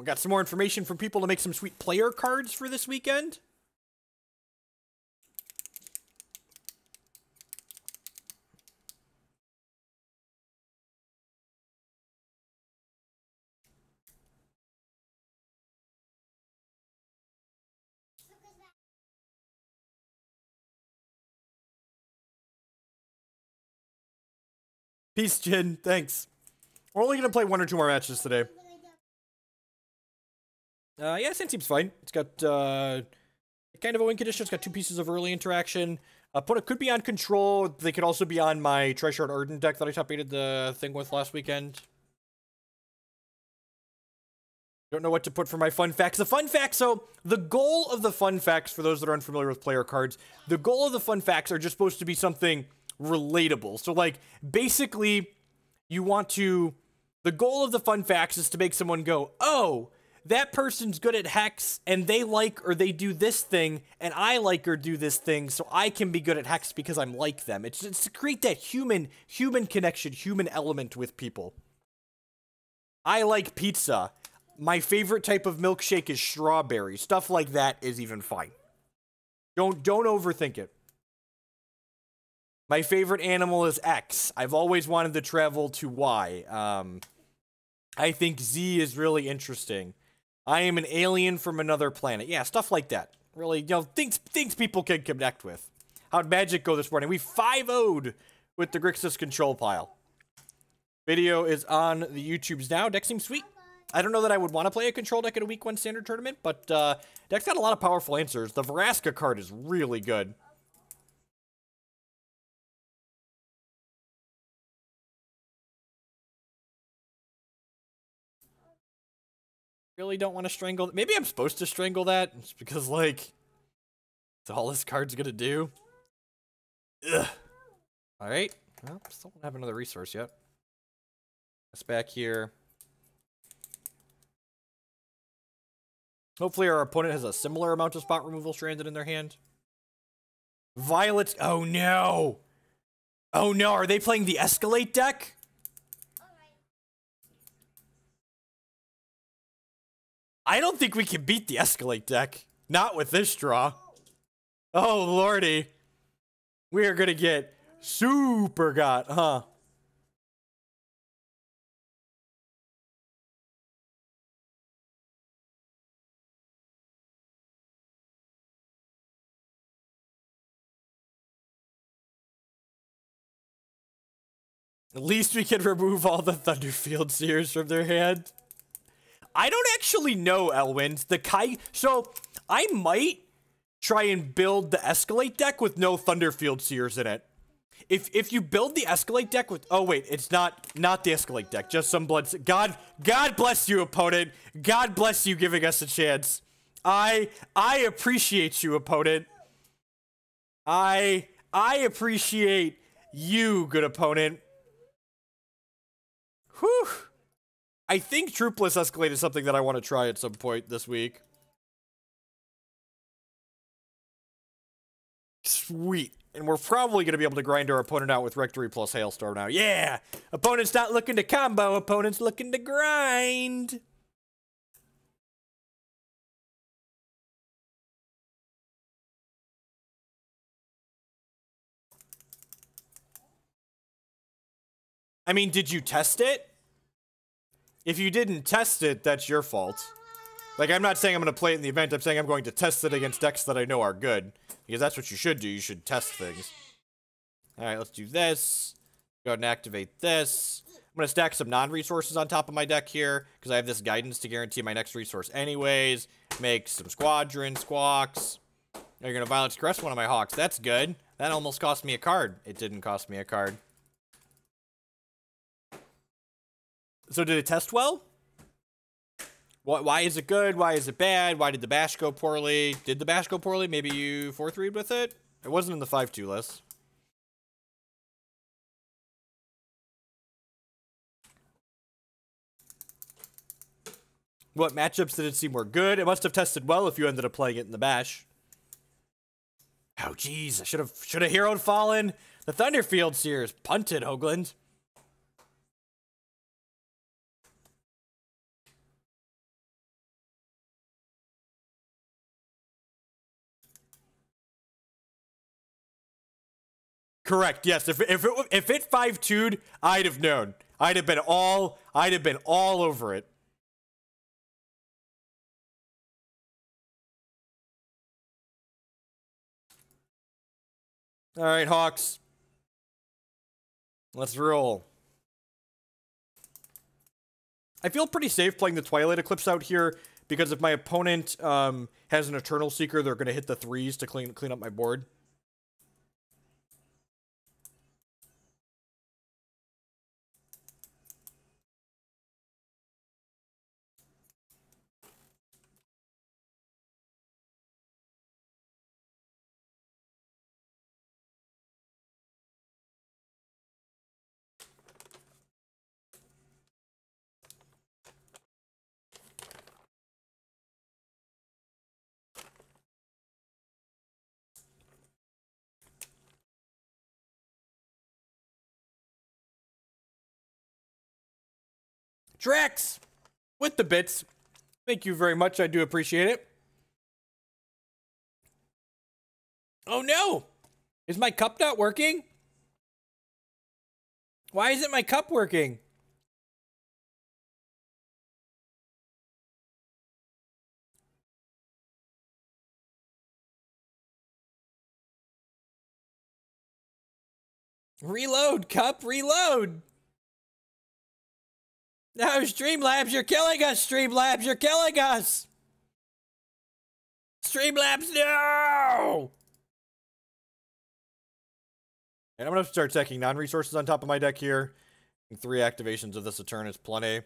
Got some more information from people to make some sweet player cards for this weekend. Peace, Jin. Thanks. We're only going to play 1 or 2 more matches today. Yeah, this seems fine. It's got kind of a win condition. It's got 2 pieces of early interaction. Opponent could be on control. They could also be on my Tri-Shard Ardent deck that I top-8'd the thing with last weekend. Don't know what to put for my fun facts. The fun facts, so the goal of the fun facts, for those that are unfamiliar with player cards, the goal of the fun facts are just supposed to be something relatable. So, like, basically, you want to... The goal of the fun facts is to make someone go, oh, that person's good at Hex, and they like or they do this thing, and I like or do this thing, so I can be good at Hex because I'm like them. It's to create that human connection, human element with people. I like pizza. My favorite type of milkshake is strawberry. Stuff like that is even fine. Don't overthink it. My favorite animal is X. I've always wanted to travel to Y. I think Z is really interesting. I am an alien from another planet. Yeah, stuff like that. Really, things people can connect with. How'd Magic go this morning? We 5-0'd with the Grixis control pile. Video is on the YouTubes now. Deck seems sweet. I don't know that I would want to play a control deck at a week 1 standard tournament, but deck's got a lot of powerful answers. The Vraska card is really good. Really don't want to strangle. Maybe I'm supposed to strangle that. It's because, like, that's all this card's gonna do. Ugh. Alright. Well, still don't have another resource yet. That's back here. Hopefully our opponent has a similar amount of spot removal stranded in their hand. Violets. Oh no! Oh no, are they playing the Escalate deck? I don't think we can beat the Escalate deck. Not with this draw. Oh, lordy. We are gonna get super got, huh? At least we can remove all the Thunderfield Seers from their hand. I don't actually know, Elwins. So, I might try and build the Escalate deck with no Thunderfield Seers in it. If you build the Escalate deck with... Oh, wait. It's not the Escalate deck. Just some blood... God bless you, opponent. God bless you giving us a chance. I appreciate you, opponent. I appreciate you, good opponent. Whew. I think Troopless Escalate is something that I want to try at some point this week. Sweet. And we're probably going to be able to grind our opponent out with Rectory plus Hailstorm now. Yeah! Opponent's not looking to combo, opponent's looking to grind! I mean, did you test it? If you didn't test it, that's your fault. Like, I'm not saying I'm going to play it in the event, I'm saying I'm going to test it against decks that I know are good. Because that's what you should do, you should test things. Alright, let's do this. Go ahead and activate this. I'm going to stack some non-resources on top of my deck here, because I have this guidance to guarantee my next resource anyways. Make some Squadron, Squawks. You're going to Violence Caress one of my Hawks, that's good. That almost cost me a card. It didn't cost me a card. So did it test well? Why is it good? Why is it bad? Why did the bash go poorly? Did the bash go poorly? Maybe you 4-3'd with it? It wasn't in the 5-2 list. What matchups did it seem were good? It must have tested well if you ended up playing it in the bash. Oh, jeez. I should have heroed fallen. The Thunderfield Seers punted, Hoagland. Correct. Yes. If it 5-2'd, I'd have known. I'd have been all over it. All right, Hawks. Let's roll. I feel pretty safe playing the Twilight Eclipse out here because if my opponent has an Eternal Seeker, they're going to hit the 3s to clean up my board. Drax! With the bits. Thank you very much. I do appreciate it. Oh no! Is my cup not working? Why isn't my cup working? Reload, Cup, reload! No, Streamlabs, you're killing us! Streamlabs, you're killing us! Streamlabs, no! And I'm gonna start checking non-resources on top of my deck here. 3 activations of this a turn is plenty.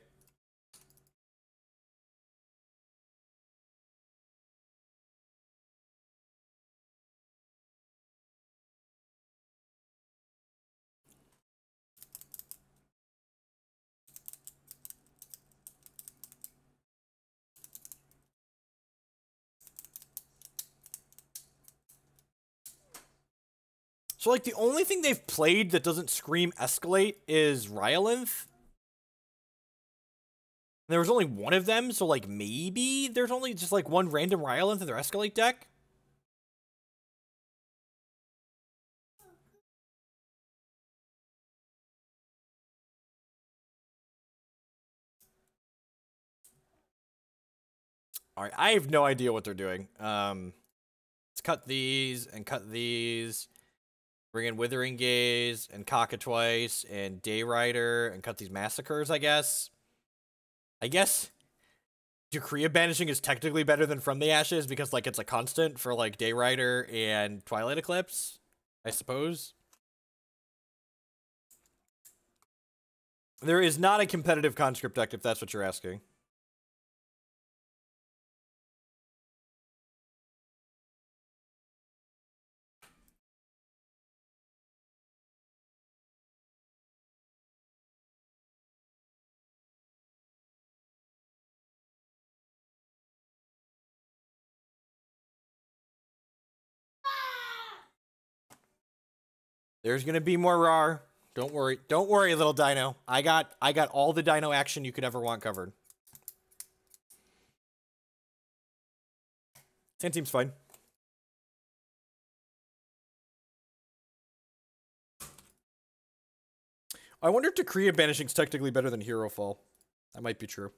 So, like, the only thing they've played that doesn't scream escalate is Ryalinth. There was only one of them, so, like, maybe there's only just, like, one random Ryalinth in their escalate deck? Alright, I have no idea what they're doing. Let's cut these, and cut these. Bring in Withering Gaze, and Cockatwice, and Dayrider, and cut these Massacres, I guess. I guess Decree of Banishing is technically better than From the Ashes, because, like, it's a constant for, like, Dayrider and Twilight Eclipse, I suppose. There is not a competitive conscript deck, if that's what you're asking. There's gonna be more RAR. Don't worry. Don't worry, little dino. I got all the dino action you could ever want covered. Sand team's fine. I wonder if Decree of Banishing's technically better than Herofall. That might be true.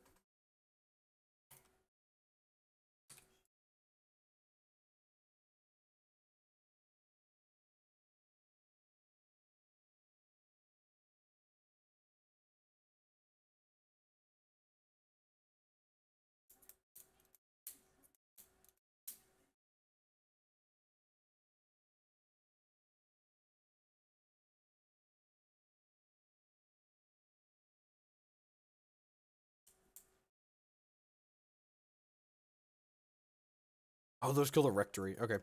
Oh, those kill the Rectory. Okay.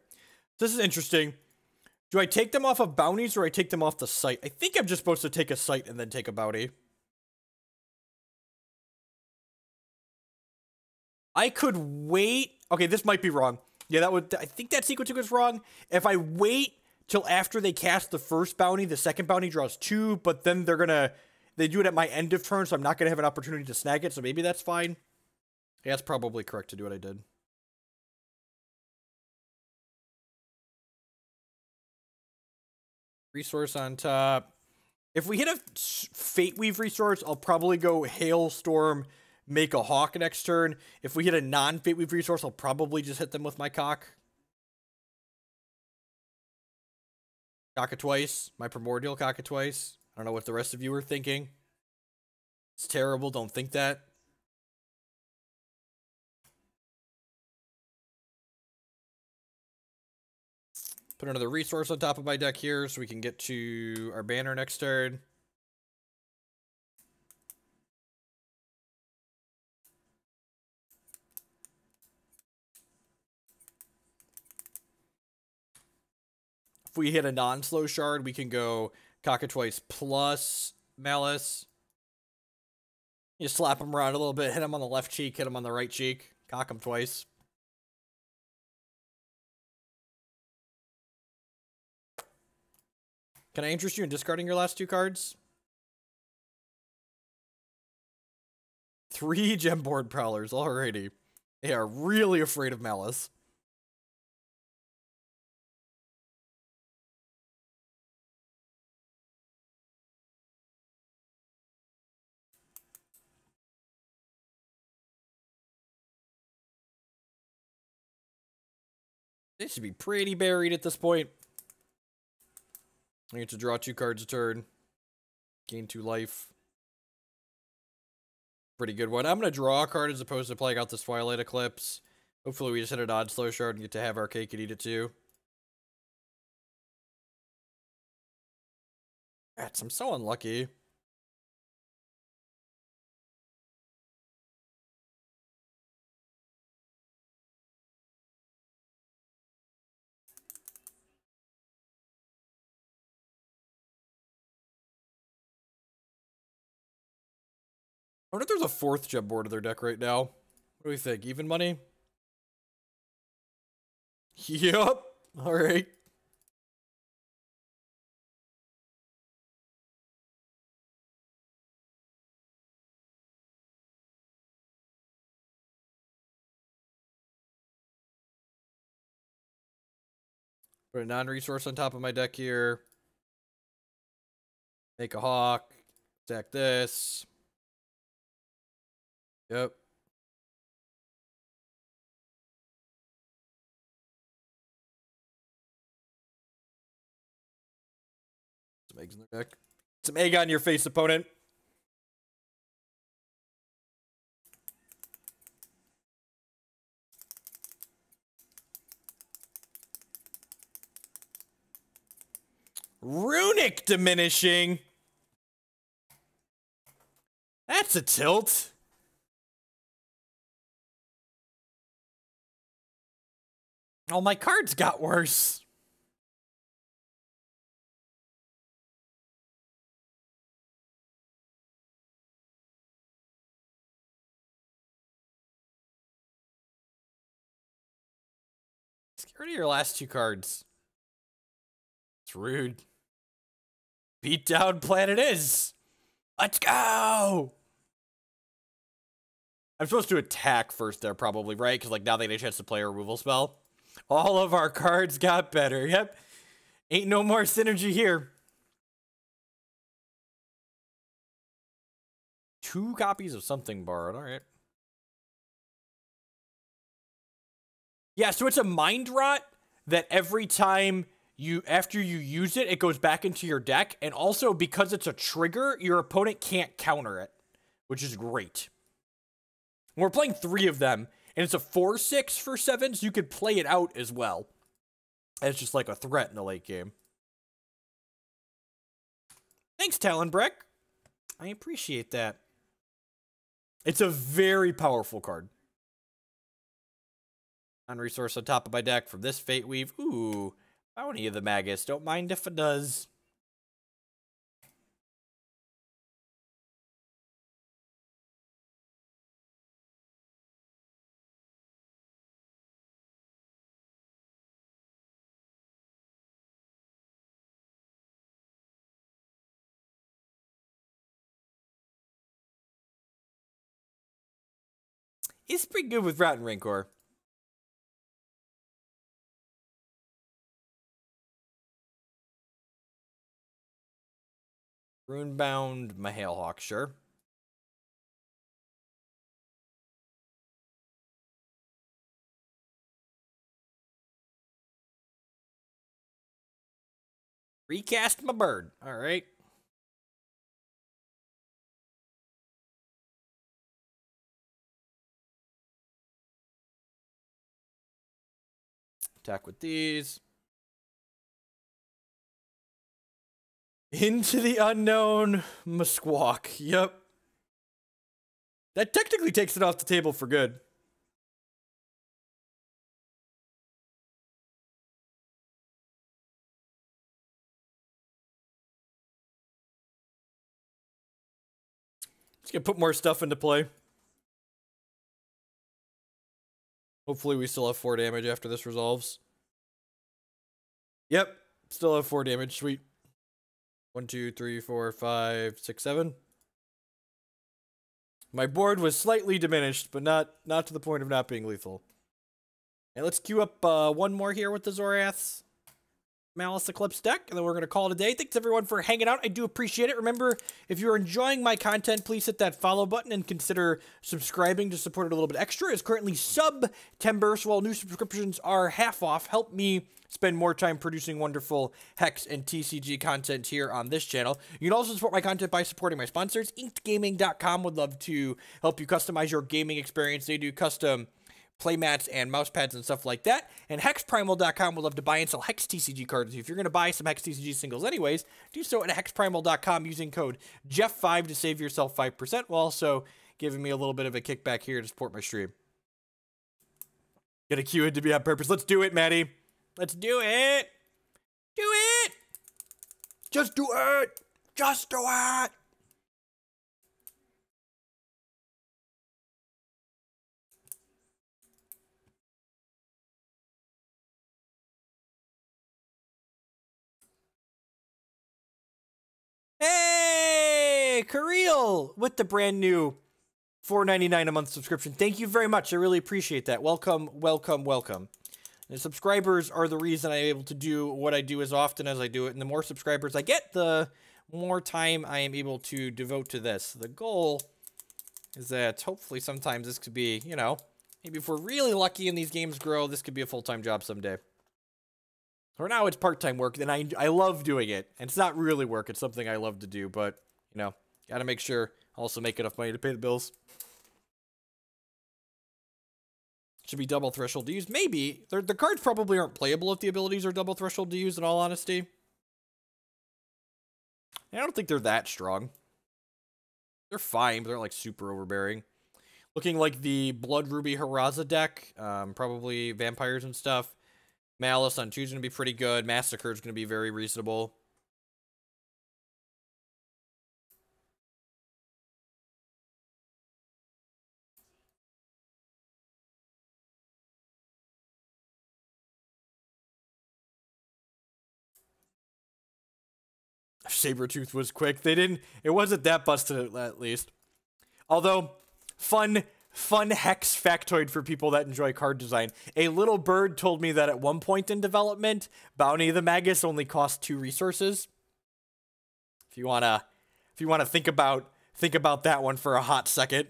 This is interesting. Do I take them off of bounties or I take them off the site? I think I'm just supposed to take a site and then take a bounty. I could wait. Okay, this might be wrong. Yeah, I think that sequencing was wrong. If I wait till after they cast the first bounty, the second bounty draws 2, but then they do it at my end of turn, so I'm not gonna have an opportunity to snag it, so maybe that's fine. Yeah, that's probably correct to do what I did. Resource on top. If we hit a Fate Weave resource, I'll probably go Hailstorm, make a Hawk next turn. If we hit a non-Fate Weave resource, I'll probably just hit them with my Cock. Cockatwice, my Primordial Cockatwice. I don't know what the rest of you are thinking. It's terrible, don't think that. Put another resource on top of my deck here so we can get to our banner next turn. If we hit a non-slow shard, we can go Cockatwice plus Malice. You slap him around a little bit, hit him on the left cheek, hit him on the right cheek, cock him twice. Can I interest you in discarding your last 2 cards? 3 Gemboard Prowlers, alrighty. They are really afraid of Malice. They should be pretty buried at this point. I get to draw 2 cards a turn. Gain 2 life. Pretty good one. I'm going to draw a card as opposed to playing out this Twilight Eclipse. Hopefully we just hit a non-slow shard and get to have our cake and eat it too. Rats, I'm so unlucky. I wonder if there's a 4th gem board in their deck right now. What do we think? Even money? Yup. Alright. Put a non-resource on top of my deck here. Make a hawk. Attack this. Yep. Some eggs in their deck. Some egg on your face, opponent. Runic diminishing. That's a tilt. Oh, my cards got worse. Get rid of your last 2 cards. It's rude. Beat down plan it is. Let's go. I'm supposed to attack first there probably, right? Because like now they get a chance to play a removal spell. All of our cards got better. Yep. Ain't no more synergy here. 2 copies of something borrowed. All right. Yeah, so it's a mind rot that every time after you use it, it goes back into your deck. And also because it's a trigger, your opponent can't counter it, which is great. We're playing 3 of them, and it's a 4/6 for 7, so you could play it out as well. And it's just like a threat in the late game. Thanks, Talonbreck. I appreciate that. It's a very powerful card. Non-resource on top of my deck from this Fate Weave. Ooh, Bounty of the Magus. Don't mind if it does. It's pretty good with Rotten Rancor. Runebound Mahalehawk, sure. Recast my bird. All right. Attack with these. Into the unknown Musquawk. Yep. That technically takes it off the table for good. Just gonna put more stuff into play. Hopefully we still have 4 damage after this resolves. Yep. Still have 4 damage. Sweet. 1, 2, 3, 4, 5, 6, 7. My board was slightly diminished, but not to the point of not being lethal. And let's queue up 1 more here with the Zoraths. Malice Eclipse deck, and then we're going to call it a day. Thanks, everyone, for hanging out. I do appreciate it. Remember, if you're enjoying my content, please hit that follow button and consider subscribing to support it a little bit extra. It's currently September, so while new subscriptions are half off, help me spend more time producing wonderful Hex and TCG content here on this channel. You can also support my content by supporting my sponsors. InkedGaming.com would love to help you customize your gaming experience. They do custom playmats and mouse pads and stuff like that. And hexprimal.com would love to buy and sell Hex TCG cards. If you're going to buy some Hex TCG singles anyways, do so at hexprimal.com using code Jeff5 to save yourself 5%, while also giving me a little bit of a kickback here to support my stream. Gonna cue it to be on purpose. Let's do it, Maddie. Let's do it. Do it. Just do it. Just do it. Hey, Kirill with the brand new $4.99 a month subscription. Thank you very much. I really appreciate that. Welcome, welcome, welcome. The subscribers are the reason I'm able to do what I do as often as I do it. And the more subscribers I get, the more time I am able to devote to this. The goal is that hopefully sometimes this could be, you know, maybe if we're really lucky and these games grow, this could be a full-time job someday. For now, it's part-time work, and I love doing it. And it's not really work, it's something I love to do, but, you know, gotta make sure I also make enough money to pay the bills. Should be double threshold to use. Maybe. The cards probably aren't playable if the abilities are double threshold to use, in all honesty. I don't think they're that strong. They're fine, but they're like super overbearing. Looking like the Blood Ruby Haraza deck. Probably vampires and stuff. Malice on 2 is going to be pretty good. Massacre is going to be very reasonable. Sabretooth was quick. It wasn't that busted at least. Although, fun Hex factoid for people that enjoy card design. A little bird told me that at one point in development, Bounty of the Magus only cost 2 resources. If you wanna think about that one for a hot second.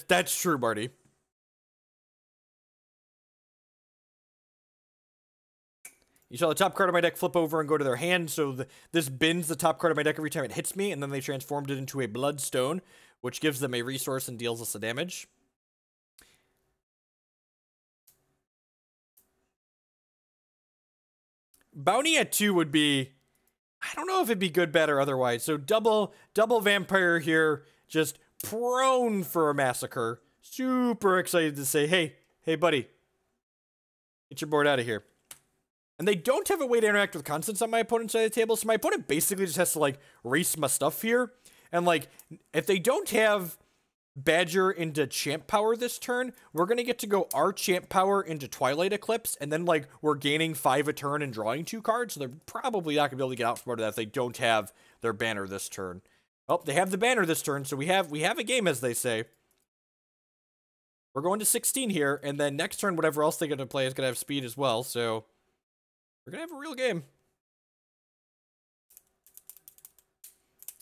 That's true, Marty. You saw the top card of my deck flip over and go to their hand, so this bins the top card of my deck every time it hits me, and then they transformed it into a Bloodstone, which gives them a resource and deals us the damage. Bounty at 2 would be... I don't know if it'd be good, bad, or otherwise. So double vampire here, just prone for a massacre. Super excited to say, hey, buddy, get your board out of here. And they don't have a way to interact with constants on my opponent's side of the table, so my opponent basically just has to, like, race my stuff here. And, like, if they don't have Badger into Champ Power this turn, we're gonna get to go our Champ Power into Twilight Eclipse, and then, like, we're gaining 5 a turn and drawing 2 cards, so they're probably not gonna be able to get outsmarted that if they don't have their banner this turn. Oh, they have the banner this turn, so we have a game, as they say. We're going to 16 here, and then next turn, whatever else they get to play is gonna have speed as well, so we're gonna have a real game.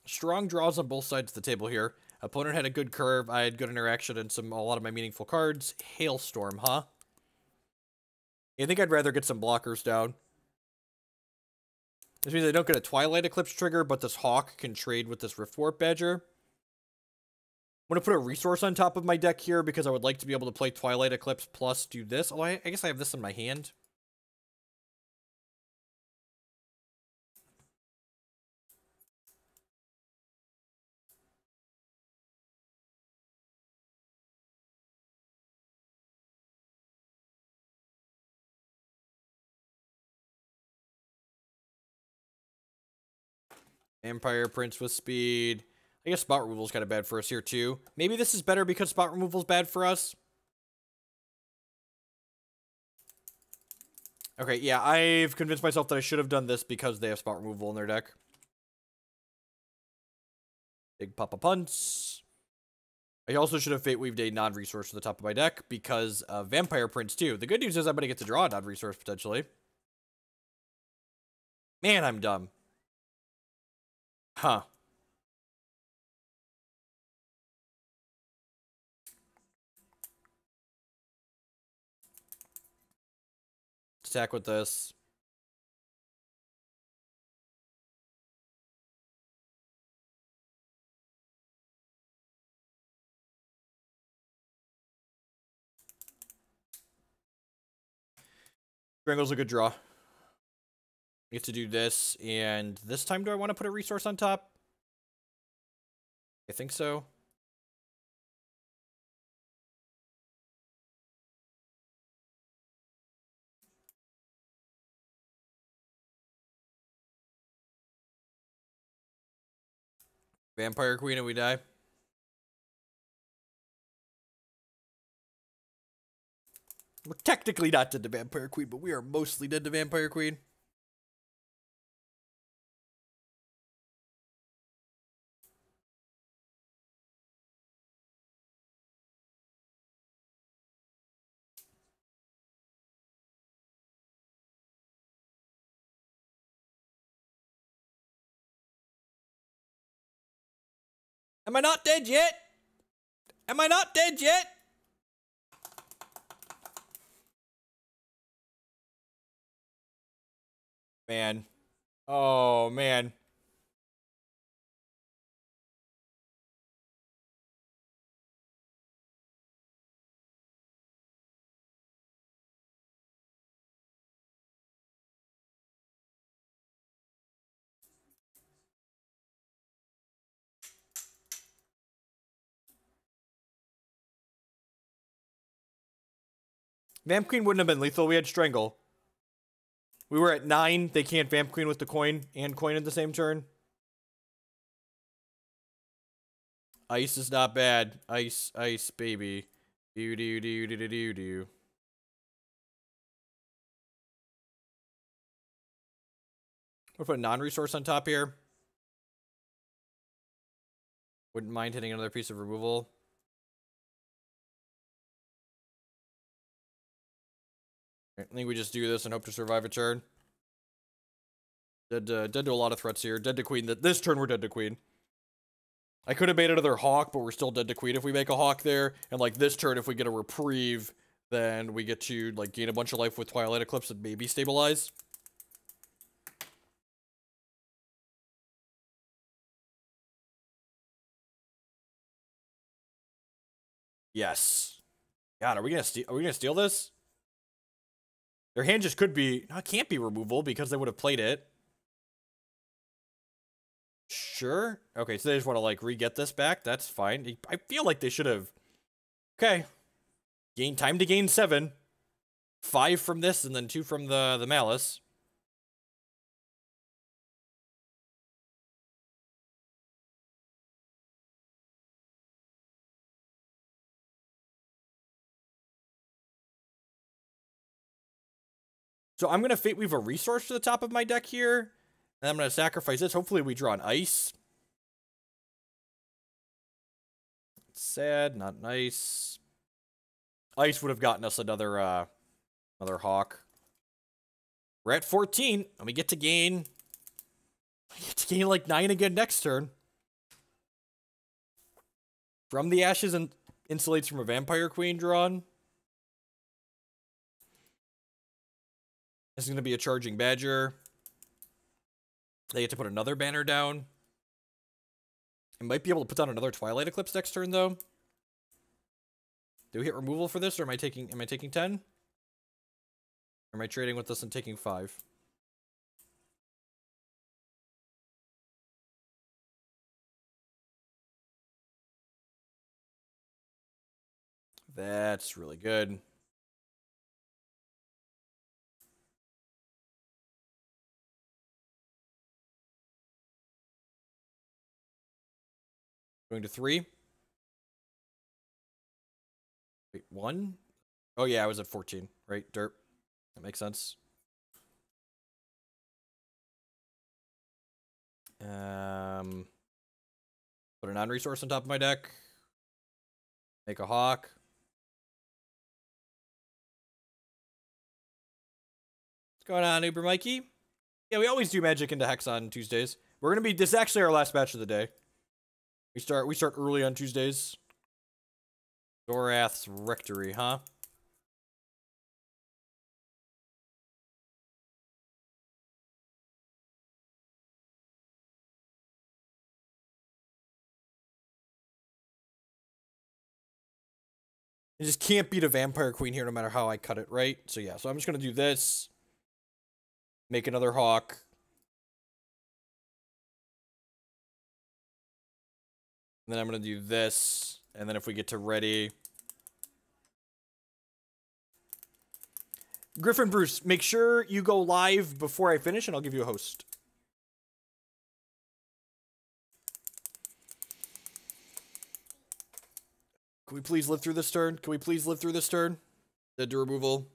Strong draws on both sides of the table here. Opponent had a good curve. I had good interaction and a lot of my meaningful cards. Hailstorm, huh? I think I'd rather get some blockers down. This means I don't get a Twilight Eclipse trigger, but this Hawk can trade with this Riftwarp Badger. I'm going to put a resource on top of my deck here because I would like to be able to play Twilight Eclipse plus do this. Oh, I guess I have this in my hand. Empire Prince with speed. I guess spot removal's kind of bad for us here too. Maybe this is better because spot removal's bad for us. Okay, yeah, I've convinced myself that I should have done this because they have spot removal in their deck. Big Papa Punts. I also should have Fate Weaved a non-resource to the top of my deck because of Vampire Prince too. The good news is I'm going to get to draw a non-resource potentially. Man, I'm dumb. Huh. Attack with this. Strangle's a good draw. Get to do this, and this time do I want to put a resource on top? I think so. Vampire Queen and we die. We're technically not dead to Vampire Queen, but we are mostly dead to Vampire Queen. Am I not dead yet? Am I not dead yet? Man. Oh, man. Vamp Queen wouldn't have been lethal. We had Strangle. We were at 9. They can't Vamp Queen with the coin and coin in the same turn. Ice is not bad. Ice, ice, baby. Do do do do do do do. We'll put a non-resource on top here. Wouldn't mind hitting another piece of removal. I think we just do this and hope to survive a turn. Dead to a lot of threats here. Dead to Queen. This turn we're dead to Queen. I could have made another Hawk, but we're still dead to Queen if we make a Hawk there. And like this turn, if we get a reprieve, then we get to like gain a bunch of life with Twilight Eclipse and maybe stabilize. Yes. God, are we gonna steal this? Their hand just could be... No, it can't be removal because they would have played it. Sure. Okay, so they just want to, like, re-get this back. That's fine. I feel like they should have... Okay. Time to gain 7. 5 from this and then 2 from the Malice. So I'm going to Fate Weave a resource to the top of my deck here. And I'm going to sacrifice this. Hopefully we draw an Ice. Sad, not nice. Ice would have gotten us another Hawk. We're at 14, and we get to gain... like 9 again next turn. From the Ashes and insulates from a Vampire Queen drawn. This is going to be a Charging Badger. They get to put another banner down. I might be able to put down another Twilight Eclipse next turn, though. Do we hit removal for this, or am I taking 10? Or am I trading with this and taking 5? That's really good. Going to 3. Wait, 1? Oh yeah, I was at 14, right? Derp. That makes sense. Put a non-resource on top of my deck. Make a hawk. What's going on, Uber Mikey? Yeah, we always do Magic into Hex on Tuesdays. We're gonna be, this is actually our last match of the day. We start early on Tuesdays. Zorath's Rectory, huh? I just can't beat a Vampire Queen here no matter how I cut it, right? So yeah, so I'm just gonna do this. Make another hawk. And then I'm gonna do this. And then if we get to ready. Griffin Bruce, make sure you go live before I finish and I'll give you a host. Can we please live through this turn? Can we please live through this turn? Dead to removal.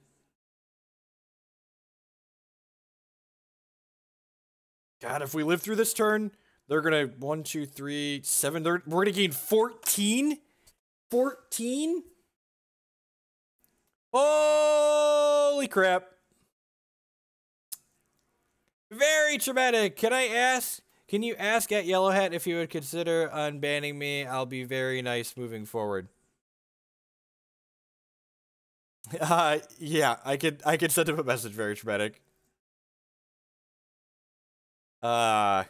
God, if we live through this turn, they're gonna 1, 2, 3, 7. We're gonna gain 14? 14? Holy crap. Very traumatic. Can you ask at Yellow Hat if you would consider unbanning me? I'll be very nice moving forward. Yeah, I could send him a message, very traumatic. God,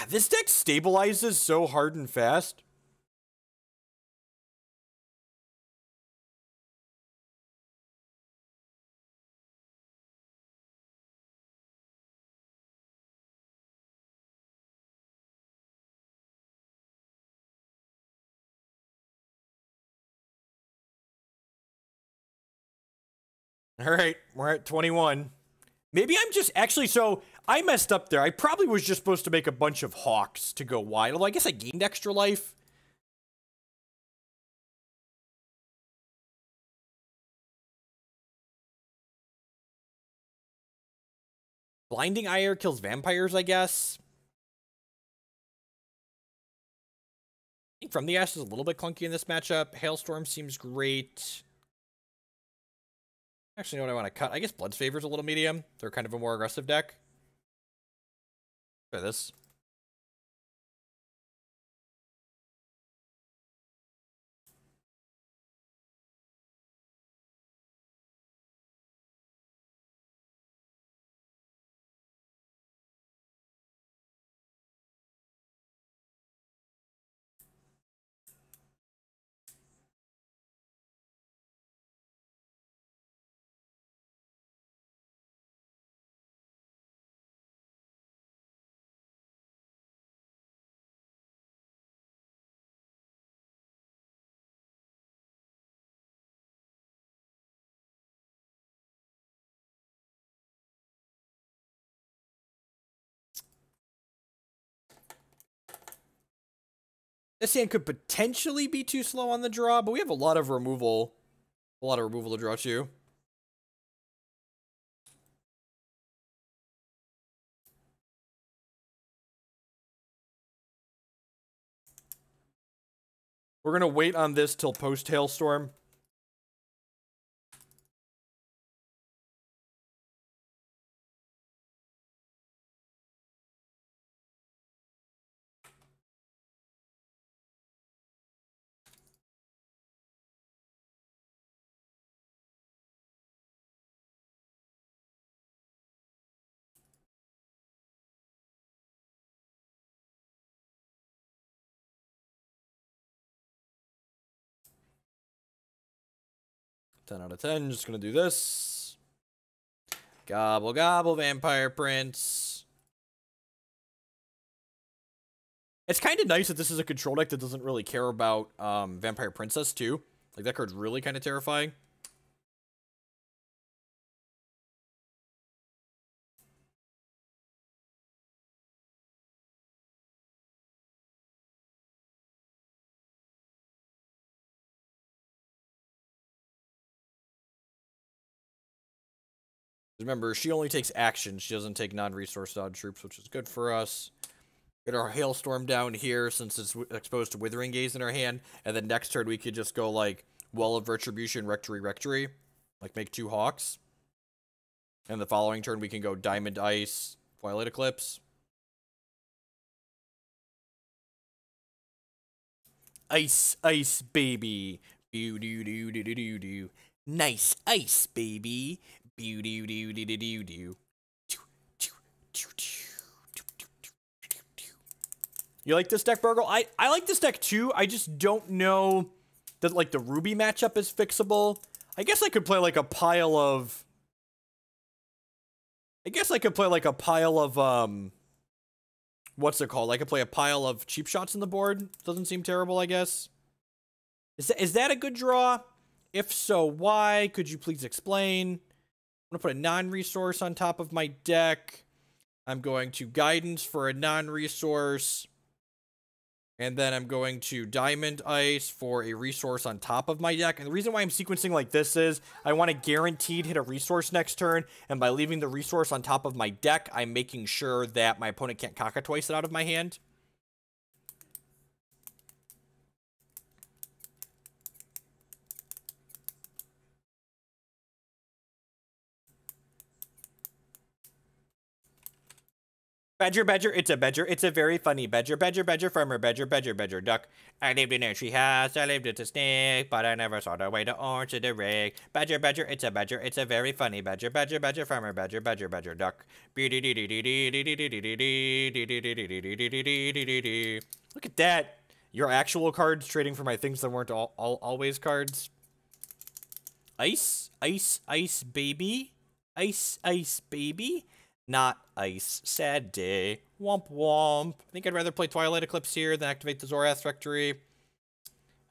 this deck stabilizes so hard and fast. All right, we're at 21. Maybe I'm just actually, so I messed up there. I probably was just supposed to make a bunch of hawks to go wide. Although I guess I gained extra life. Blinding Ire kills vampires, I guess. I think From the Ashes is a little bit clunky in this matchup. Hailstorm seems great. Actually, you know what I want to cut? I guess Blood's Favor's a little medium. They're kind of a more aggressive deck. Try this. This hand could potentially be too slow on the draw, but we have a lot of removal. A lot of removal to draw too. We're gonna wait on this till post Hailstorm. Ten out of 10, just gonna do this. Gobble gobble, Vampire Prince. It's kind of nice that this is a control deck that doesn't really care about Vampire Princess too. Like, that card's really kind of terrifying. Remember, she only takes action. She doesn't take non-resource dodge troops, which is good for us. Get our Hailstorm down here since it's exposed to Withering Gaze in our hand. And then next turn we could just go like Well of Retribution, Rectory, Rectory. Like make 2 Hawks. And the following turn we can go Diamond Ice, Twilight Eclipse. Ice, ice, baby. Boo-doo-doo-doo-doo-doo. Nice ice, baby. Boo-doo-doo-doo-doo-doo. You like this deck, Burgle? I like this deck too. I just don't know that like the Ruby matchup is fixable. I guess I could play like a pile of... what's it called? I could play a pile of cheap shots on the board. Doesn't seem terrible, I guess. Is that a good draw? If so, why? Could you please explain? I'm going to put a non-resource on top of my deck. I'm going to Guidance for a non-resource. And then I'm going to Diamond Ice for a resource on top of my deck. And the reason why I'm sequencing like this is I want to guaranteed hit a resource next turn. And by leaving the resource on top of my deck, I'm making sure that my opponent can't Cockatwice it out of my hand. Badger, badger, it's a badger, it's a very funny badger, badger, badger, farmer, badger, badger, badger, duck. I lived in a tree house, I lived with a snake, but I never saw the way to orange the rig. Badger, badger, it's a very funny badger, badger, badger, farmer, badger, badger, badger, duck. Look at that. Your actual cards trading for my things that weren't always cards. Ice, ice, ice, baby. Ice, ice, baby. Not ice. Sad day. Womp womp. I think I'd rather play Twilight Eclipse here than activate the Zorath Rectory.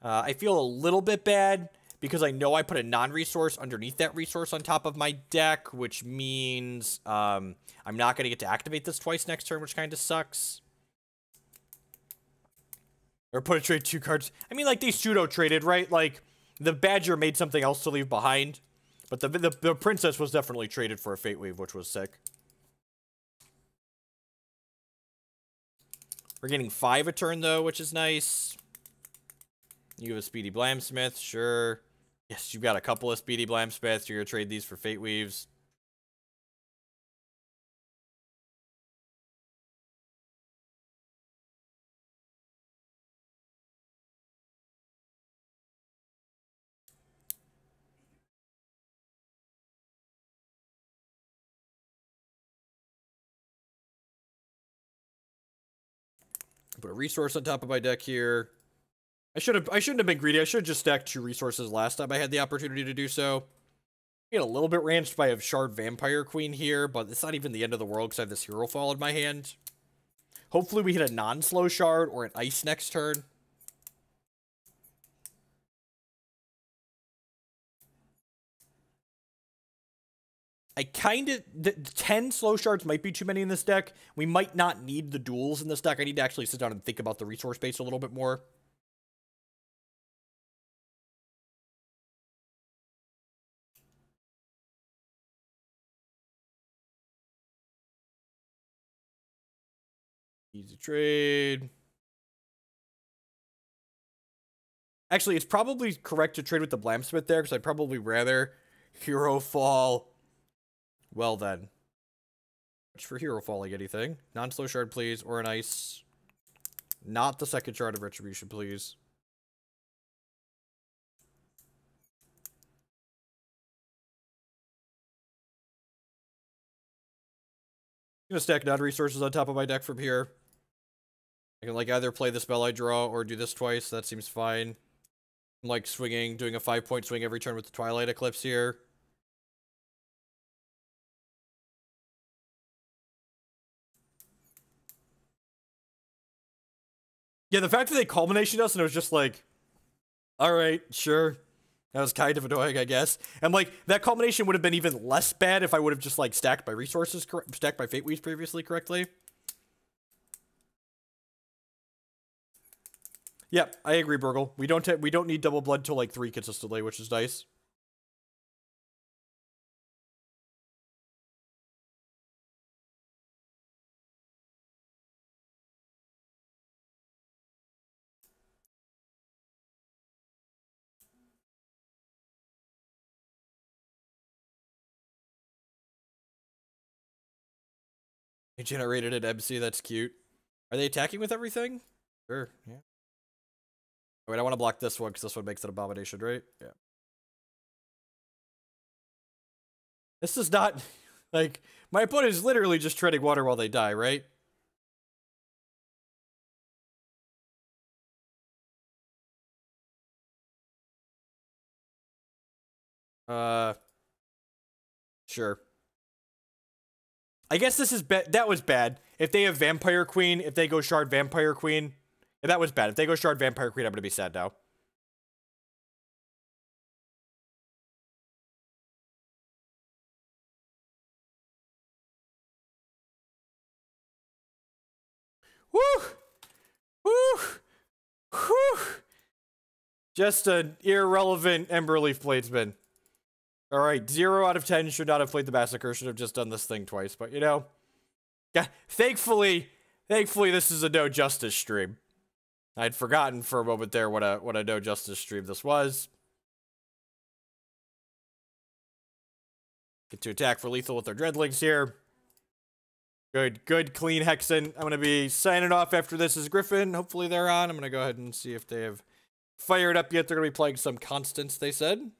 I feel a little bit bad because I know I put a non-resource underneath that resource on top of my deck, which means I'm not going to get to activate this twice next turn, which kind of sucks. Or put a trade 2 cards. I mean, like, they pseudo-traded, right? Like, the Badger made something else to leave behind. But the Princess was definitely traded for a Fate Weave, which was sick. We're getting 5 a turn, though, which is nice. You have a Speedy Blamsmith, sure. Yes, you've got a couple of Speedy Blamsmiths. You're going to trade these for Fate Weaves. Put a resource on top of my deck here. I shouldn't have been greedy. I should have just stacked 2 resources last time I had the opportunity to do so. I get a little bit ranched by a Shard Vampire Queen here, but it's not even the end of the world because I have this Herofall in my hand. Hopefully we hit a non-slow Shard or an Ice next turn. I kind of... 10 slow shards might be too many in this deck. We might not need the duels in this deck. I need to actually sit down and think about the resource base a little bit more. Easy trade. Actually, it's probably correct to trade with the Blamsmith there, because I'd probably rather Herofall... Well then. Which for Herofall, like anything. Non-slow shard, please, or an ice. Not the second Shard of Retribution, please. I'm gonna stack non-resources on top of my deck from here. I can, like, either play the spell I draw or do this twice. That seems fine. I'm, like, swinging, doing a 5-point swing every turn with the Twilight Eclipse here. Yeah, the fact that they culminated us and it was just like, alright, sure. That was kind of annoying, I guess. And, like, that culmination would have been even less bad if I would have just, like, stacked my resources, stacked my Fate Weaves previously correctly. Yep, I agree, Burgle. We don't need double blood till, like, 3 consistently, which is nice. They generated an MC, that's cute. Are they attacking with everything? Sure, yeah. Wait, I want to block this one because this one makes an abomination, right? Yeah. This is not, like, my opponent is literally just treading water while they die, right? Sure. I guess this is that was bad. If they have Vampire Queen, if they go Shard Vampire Queen, yeah, that was bad. If they go Shard Vampire Queen, I'm gonna be sad now. Woo! Woo! Whew! Just an irrelevant Emberleaf Bladesman. Alright, 0 out of 10 should not have played the Massacre, should have just done this thing twice, but you know. Yeah, thankfully this is a no justice stream. I'd forgotten for a moment there what a no justice stream this was. Get to attack for lethal with their Dreadlings here. Good, clean Hexen. I'm gonna be signing off after this is Griffin. Hopefully they're on. I'm gonna go ahead and see if they have fired up yet. They're gonna be playing some Constants, they said.